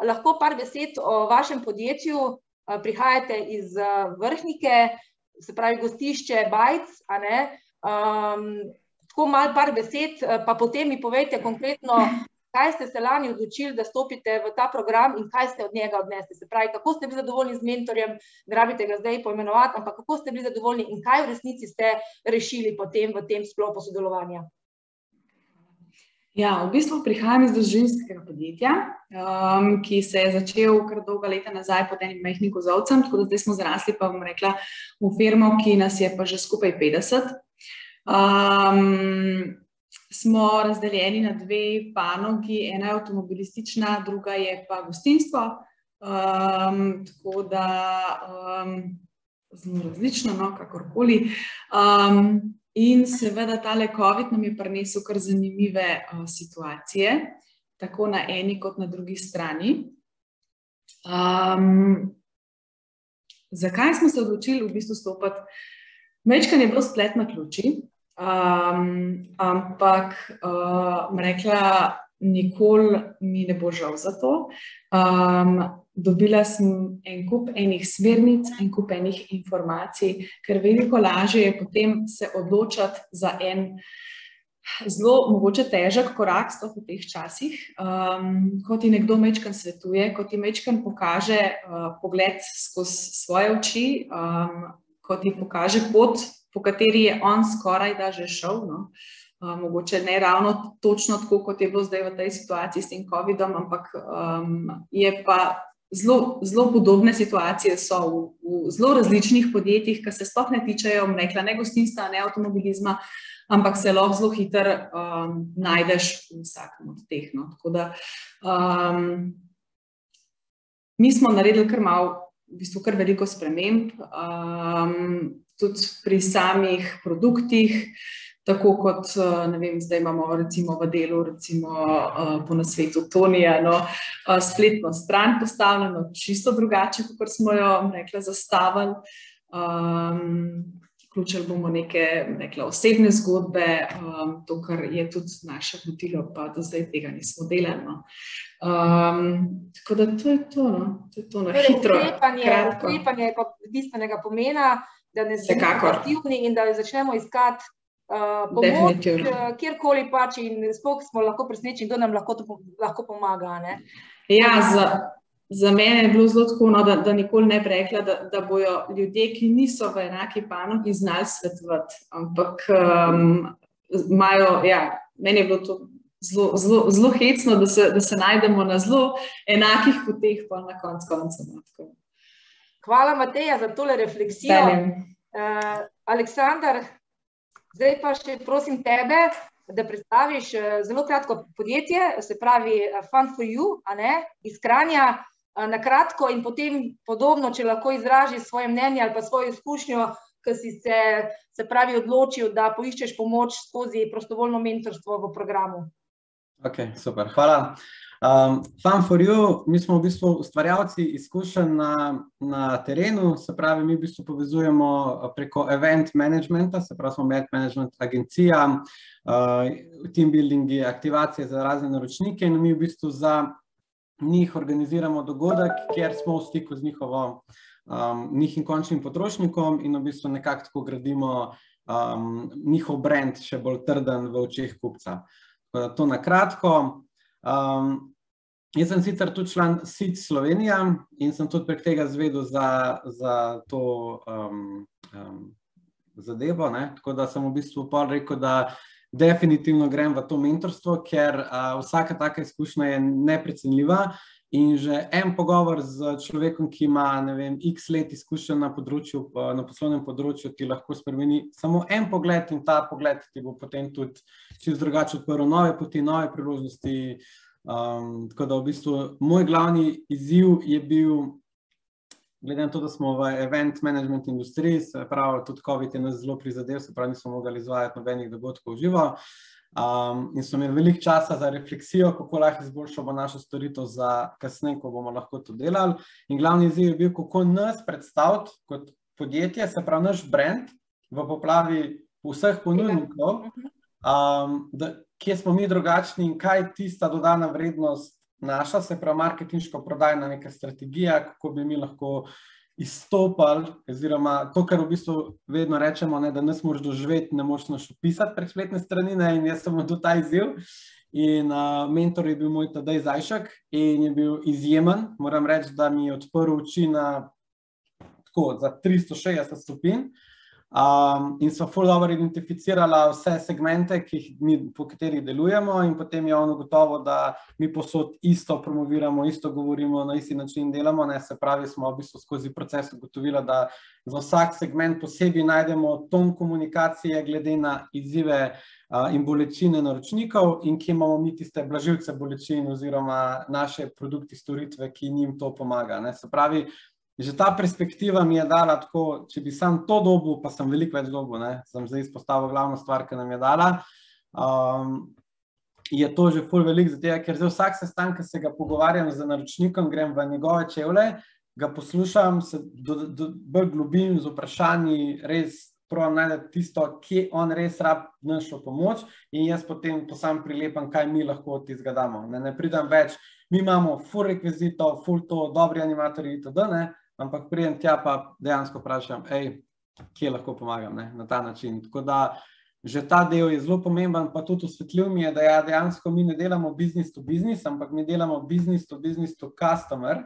S1: lahko par besed o vašem podjetju, prihajate iz Vrhnike, se pravi gostišče Bajc, tako malo par besed, pa potem mi povejte konkretno, kaj ste se lani odločili, da stopite v ta program in kaj ste od njega odnesli. Se pravi, kako ste bili zadovoljni z mentorjem, ne rabite ga zdaj poimenovati, ampak kako ste bili zadovoljni in kaj v resnici ste rešili potem v tem sklopu sodelovanja?
S5: Ja, v bistvu prihajam iz družinskega podjetja, ki se je začel kar dolga leta nazaj pod enim majhnim kozolcem, tako da zdaj smo zrasli, pa bom rekla, v firmo, ki nas je pa že skupaj 50. Smo razdeljeni na dve panogi, ena je avtomobilistična, druga je pa gostinstvo, tako da zelo različno, no, kakorkoli. In seveda tale COVID nam je prinesel kar zanimive situacije, tako na eni kot na drugi strani. Zakaj smo se odločili v bistvu stopiti? Majčkeno je bilo splet naključij, ampak rekla, nikoli mi ne bo žal za to. Dobila sem en kup enih smernic, en kup enih informacij, ker veliko lažje je potem se odločati za en zelo mogoče težek korak v teh časih, ko ti nekdo majčkeno svetuje, ko ti majčkeno pokaže pogled skozi svoje oči, ko ti pokaže pot, po kateri je on skoraj da že šel, no. Mogoče ne ravno točno tako, kot je bilo zdaj v tej situaciji s tem COVID-om, ampak je pa zelo podobne situacije so v zelo različnih podjetjih, ki se sploh ne tičejo, rekla, ne gostinstva, ne avtomobilizma, ampak se lahko zelo hitro najdeš v vsakem od teh. Tako da mi smo naredili kar malo, v bistvu kar veliko sprememb, tudi pri samih produktih, tako kot, ne vem, zdaj imamo recimo v delu, recimo po nasvetu Tonija, spletno stran postavljeno čisto drugače, kot smo jo, rekla, zastavili. vključili bomo neke osebne zgodbe, to, kar je tudi naše vodilo, pa do zdaj tega nismo delali. No. Tako da to je to, no. To je to na hitro, kratko.
S1: Ukrepanje je pa bistvenega pomena, da ne smo aktivni in da začnemo iskati pomoč, kjerkoli pač in sploh smo lahko presenečeni, kdo nam lahko pomaga. Ne?
S5: Ja, za mene je bilo zelo tako, no, da nikoli ne bi rekla, da bojo ljudje, ki niso v enaki panogi, znali svetovati, ampak imajo, ja, meni je bilo to zelo hecno, da se najdemo na zelo enakih poteh pa na koncu.
S1: Hvala, Mateja, za tole refleksijo. Aleksandar, zdaj pa še prosim tebe, da predstaviš zelo kratko podjetje, se pravi Fun4U, iz Kranja, na kratko in potem podobno, če lahko izražiš svoje mnenje ali pa svojo izkušnjo, ki si se pravi odločil, da poiščeš pomoč skozi prostovoljno mentorstvo v programu.
S4: Ok, super, hvala. Fun4U, mi smo v bistvu ustvarjalci izkušenj na terenu, se pravi, mi v bistvu povezujemo preko event managementa, se pravi, smo event management agencija, team buildingi, aktivacije za razne naročnike in mi v bistvu za njih organiziramo dogodek, kjer smo v stiku z njihim končnim potrošnikom in v bistvu nekako tako gradimo njihov brand še bolj trden v očeh kupca. To na kratko. Jaz sem sicer tudi član SID Slovenija in sem tudi prek tega izvedel za to zadevo, tako da sem v bistvu pol rekel, da definitivno grem v to mentorstvo, ker vsaka taka izkušnja je neprecenljiva in že en pogovor z človekom, ki ima, ne vem, x let izkušenj na poslovnem področju, ti lahko spremeni samo en pogled in ta pogled ti bo potem tudi čisto drugače odprl nove poti, nove priložnosti. Tako da v bistvu moj glavni izziv je bil, glede na to, da smo v event management industriji, se pravi, tudi COVID je nas zelo prizadel, se pravi, nismo mogli izvajati nobenih dogodkov v živo in smo imeli veliko časa za refleksijo, kako lahko izboljšamo našo storitev za kasneje, ko bomo lahko to delali. In glavni izziv je bil, kako nas predstaviti kot podjetje, se pravi, naš brand v poplavi vseh ponudnikov, kje smo mi drugačni in kaj tista dodana vrednost naša, se pravi marketinško prodajna neka strategija, kako bi mi lahko izstopali, oziroma to, kar v bistvu vedno rečemo, da nas moraš doživeti, ne moraš nas opisati prek spletne strani in jaz sem imel ta izziv. In mentor je bil moj Tadej Zajšek in je bil izjemen, moram reči, da mi je odprl oči za 360 stopinj. In so ful dobro identificirala vse segmente, po katerih delujemo in potem je on ugotovil, da mi posod isto promoviramo, isto govorimo, na isti način delamo, se pravi, smo v bistvu skozi proces ugotovili, da za vsak segment posebej najdemo ton komunikacije glede na izzive in bolečine naročnikov in kje imamo mi tiste blažilce bolečin oziroma naše produkti, storitve, ki njim to pomaga. Se pravi, že ta perspektiva mi je dala tako, če bi sam to dobil, pa sem veliko več dobil, sem zdaj izpostavil glavno stvar, ki nam je dala, je to že ful veliko za tega, ker zdaj vsak sestanek, ki se ga pogovarjam z naročnikom, grem v njegove čevlje, ga poslušam, se bolj globim z vprašanji, res probam najti tisto, kje on res rab našo pomoč in jaz potem to sam prilepam, kaj mi lahko od tistega damo. Ne pridem več, mi imamo ful rekvizitov, ful to, dobri animatorji itd., ampak pridem tja pa dejansko vprašam, kje lahko pomagam na ta način. Tako da že ta del je zelo pomemben, pa tudi osvetljiv mi je, da dejansko mi ne delamo business to business, ampak mi delamo business to customer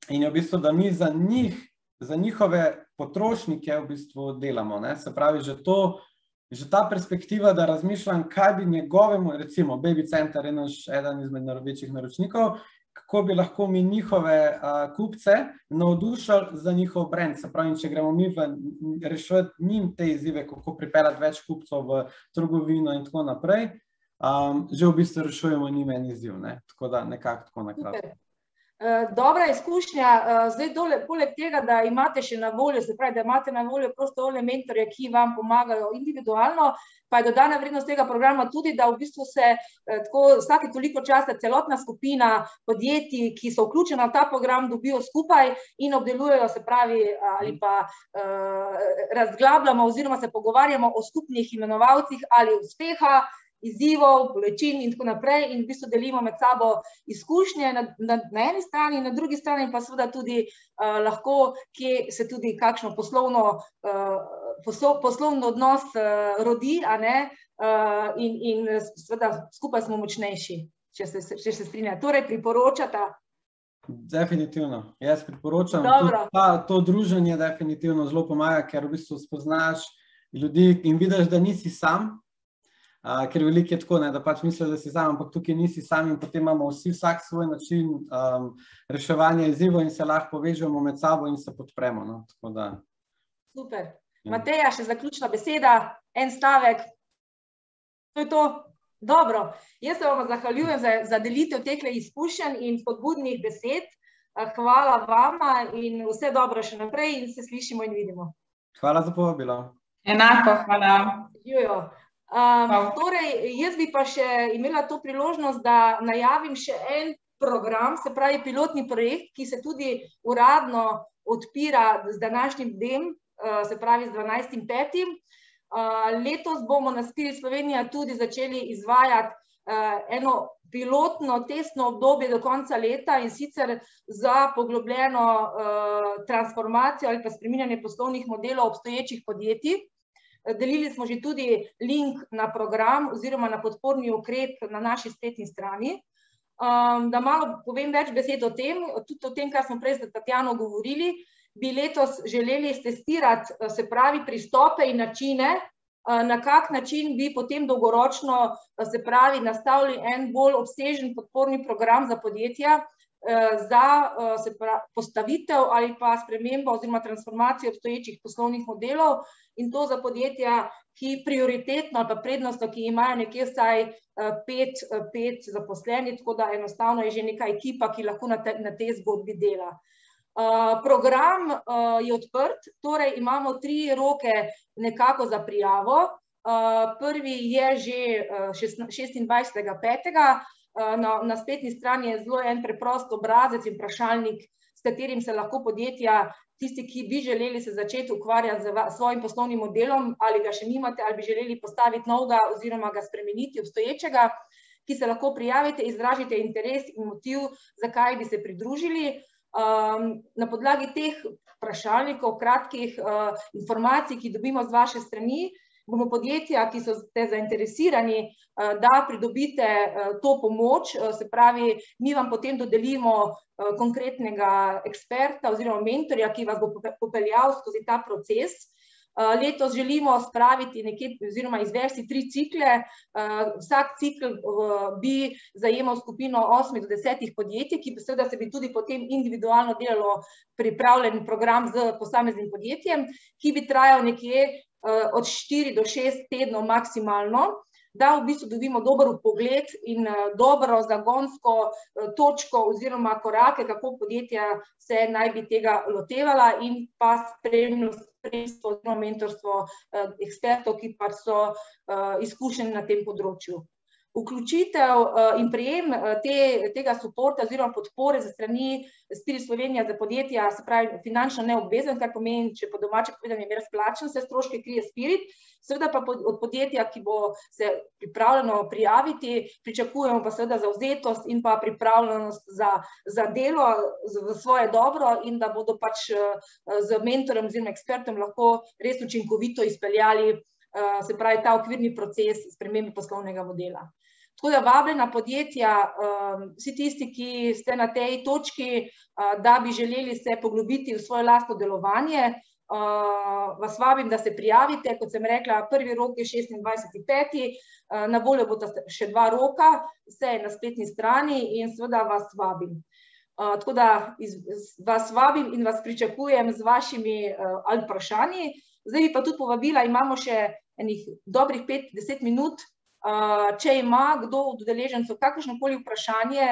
S4: in je v bistvu, da mi za njihove potrošnike v bistvu delamo. Se pravi, že ta perspektiva, da razmišljam, kaj bi njegovemu, recimo Baby Center je eden izmed večjih naročnikov, kako bi lahko mi njihove kupce navdušali za njihov brand. Se pravi, če gremo mi reševati njim te izzive, kako pripeljati več kupcev v trgovino in tako naprej, že v bistvu rešujemo njim en izziv. Tako da nekako tako na kratko.
S1: Dobra izkušnja, zdaj poleg tega, da imate še na voljo, se pravi, da imate na voljo prostovoljne mentorje, ki vam pomagajo individualno, pa je dodana vrednost tega programa tudi, da v bistvu se tako vsake toliko časa celotna skupina podjetij, ki so vključena v ta program, dobijo skupaj in obdelujejo, se pravi, ali pa razglabljamo oziroma se pogovarjamo o skupnih imenovalcih ali uspeha, izzivov, bolečin in tako naprej in v bistvu delimo med sabo izkušnje na eni strani in na drugi strani pa seveda tudi lahko, kje se tudi kakšno poslovno odnos rodi, a ne, in seveda skupaj smo močnejši, če se strinja. Torej priporočata?
S4: Definitivno, jaz priporočam. To druženje definitivno zelo pomaga, ker v bistvu spoznaš ljudi in vidiš, da nisi sam, ker veliko je tako, da pač misliš, da si sam, ampak tukaj nisi sam in potem imamo vsi vsak svoj način reševanja izzivov in se lahko povežemo med sabo in se podpremo. Tako da.
S1: Super. Mateja, še zaključna beseda, en stavek. To je to. Dobro. Jaz se vam zahvaljujem za delitev teh izkušenj in spodbudnih besed. Hvala vama in vse dobro še naprej in se slišimo in vidimo.
S4: Hvala za povabilo.
S5: Enako, hvala.
S1: Jojo. Torej, jaz bi pa še imela to priložnost, da najavim še en program, se pravi pilotni projekt, ki se tudi uradno odpira z današnjim dnem, se pravi z 12.5. Letos bomo na Spirit Slovenija tudi začeli izvajati eno pilotno testno obdobje do konca leta in sicer za poglobljeno transformacijo ali pa spreminjanje poslovnih modelov obstoječih podjetij. Delili smo že tudi link na program oziroma na podporni ukrep na naši spletni strani. Da malo povem več besed o tem, tudi o tem, kar smo prej z Tatjano govorili, bi letos želeli testirati, se pravi, pristope in načine, na kak način bi potem dolgoročno, se pravi, nastavili en bolj obsežen podporni program za podjetja, za postavitev ali pa spremembo oziroma transformacijo obstoječih poslovnih modelov in to za podjetja, ki prioritetno ali pa prednostno, ki imajo nekje vsaj 5 zaposlenih, tako da enostavno je že neka ekipa, ki lahko na tej zgodbi dela. Program je odprt, torej imamo 3 roke nekako za prijavo. Prvi je že 26.5. Na spletni strani je zelo en preprost obrazec in vprašalnik, s katerim se lahko podjetja, tisti, ki bi želeli se začeti ukvarjati z svojim poslovnim modelom, ali ga še nimate, ali bi želeli postaviti novega oziroma ga spremeniti obstoječega, ki se lahko prijavite, izražite interes in motiv, zakaj bi se pridružili. Na podlagi teh vprašalnikov, kratkih informacij, ki dobimo z vaše strani, bomo podjetja, ki so zainteresirani, da pridobite to pomoč, se pravi, mi vam potem dodelimo konkretnega eksperta oziroma mentorja, ki vas bo popeljal skozi ta proces. Letos želimo spraviti nekje oziroma izvesti 3 cikle. Vsak cikl bi zajemal skupino 8 do 10 podjetij, ki seveda se bi tudi potem individualno delalo pripravljen program z posameznim podjetjem, ki bi trajal nekje od 4 do 6 tednov maksimalno, da v bistvu dobimo dober vpogled in dobro zagonsko točko oziroma korake, kako podjetja se naj bi tega lotevala in pa spremstvo oziroma mentorstvo ekspertov, ki pa so izkušeni na tem področju. Vključitev in prejem tega suporta oziroma podpore za strani Spirit Slovenija za podjetja, se pravi finančno neobvezen, kar pomeni, če po domače povedano je brezplačen, vse stroške krije Spirit, seveda pa od podjetja, ki bo se pripravljeno prijaviti, pričakujemo pa seveda zavzetost in pa pripravljenost za delo, za svoje dobro in da bodo pač z mentorjem oziroma ekspertom lahko res učinkovito izpeljali, se pravi, ta okvirni proces spremembe poslovnega modela. Tako da vabljena podjetja, vsi tisti, ki ste na tej točki, da bi želeli se poglobiti v svoje lastno delovanje, vas vabim, da se prijavite. Kot sem rekla, prvi rok je 26.5. Na voljo bodo še 2 roka, vse je na spletni strani in seveda vas vabim. Tako da vas vabim in vas pričakujem z vašimi vprašanji. Zdaj bi pa tudi povabila, imamo še enih dobrih 5-10 minut. Če ima kdo od udeležencev kakršnokoli vprašanje,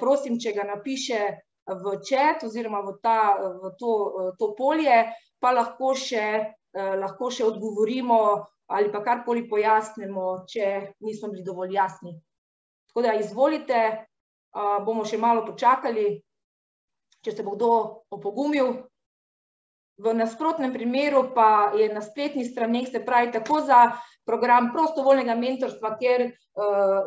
S1: prosim, če ga napiše v chat oziroma v to polje, pa lahko še odgovorimo ali pa karkoli pojasnimo, če nismo bili dovolj jasni. Tako da izvolite, bomo še malo počakali, če se bo kdo opogumil. V nasprotnem primeru pa je na spletnih straneh, se pravi tako za program prostovoljnega mentorstva, kjer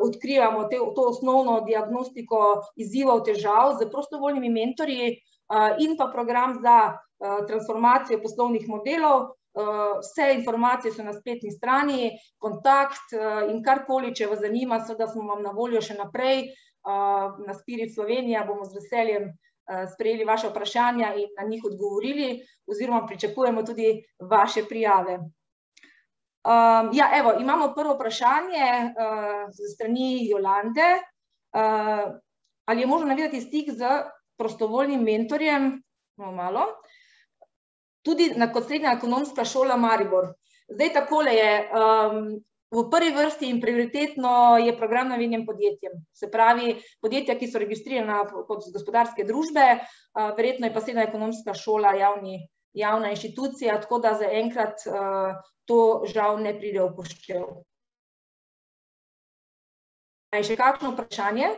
S1: odkrivamo to osnovno diagnostiko izzivov, težav z prostovoljnimi mentorji, in pa program za transformacijo poslovnih modelov. Vse informacije so na spletni strani, kontakt in karkoli, če vas zanima, seveda smo vam na voljo še naprej. Na Spirit Slovenija bomo z veseljem sprejeli vaše vprašanja in na njih odgovorili, oziroma pričakujemo tudi vaše prijave. Ja, evo, imamo prvo vprašanje z strani Jolande. Ali je možno navezati stik z prostovoljnim mentorjem? Malo. Tudi kot srednja ekonomska šola Maribor. Zdaj takole je, v prvi vrsti in prioritetno je program namenjen podjetjem. Se pravi, podjetja, ki so registrirana kot gospodarske družbe, verjetno je pa srednja ekonomska šola javna inštitucija, tako da zaenkrat to žal ne pride v upoštev. Je še kakšno vprašanje?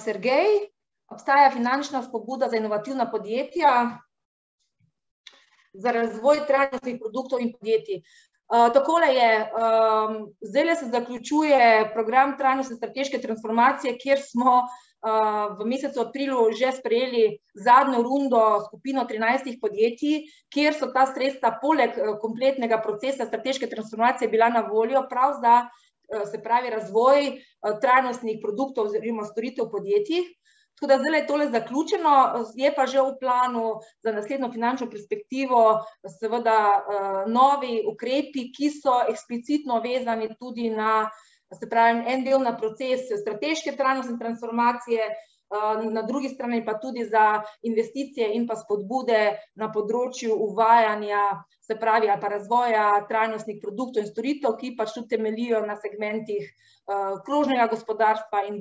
S1: Sergej, obstaja finančna spodbuda za inovativna podjetja za razvoj trajnostnih produktov in podjetij. Takole je, zdaj se zaključuje program trajnostne strateške transformacije, kjer smo v mesecu aprilu že sprejeli zadnjo rundo skupino 13 podjetij, kjer so ta sredstva poleg kompletnega procesa strateške transformacije bila na voljo prav za, se pravi, razvoj trajnostnih produktov oziroma storitev podjetij. Tako da zdaj je tole zaključeno, je pa že v planu za naslednjo finančno perspektivo seveda novi ukrepi, ki so eksplicitno vezani tudi na, se pravi, en del na proces strateške trajnostne transformacije, na drugi strani pa tudi za investicije in pa spodbude na področju uvajanja, se pravi, ali pa razvoja trajnostnih produktov in storitev, ki pač tudi temeljijo na segmentih krožnega gospodarstva in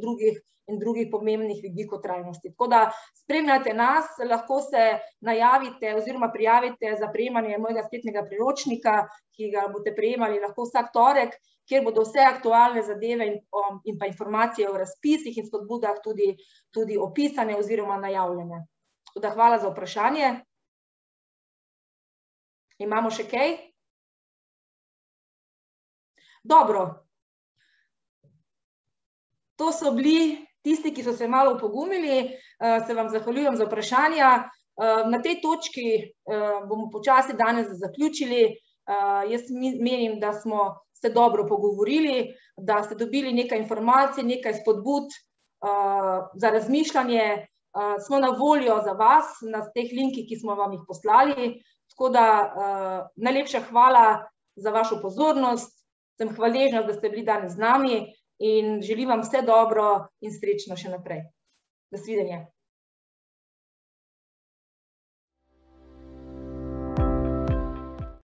S1: drugih pomembnih vidikov trajnosti. Tako da spremljate nas, lahko se najavite oziroma prijavite za prejemanje mojega spletnega priročnika, ki ga boste prejemali lahko vsak torek, kjer bodo vse aktualne zadeve in pa informacije o razpisih in spodbudah tudi opisane oziroma najavljene. Tako da hvala za vprašanje. Imamo še kaj? Dobro. To so bili tisti, ki so se malo opogumili, se vam zahvaljujem za vprašanja. Na tej točki bomo počasi danes zaključili. Jaz menim, da smo se dobro pogovorili, da ste dobili nekaj informacij, nekaj spodbud za razmišljanje. Smo na voljo za vas na teh linkih, ki smo vam jih poslali. Tako da najlepša hvala za vašo pozornost. Sem hvaležna, da ste bili danes z nami in želim vam vse dobro in srečno še naprej. Nasvidenje.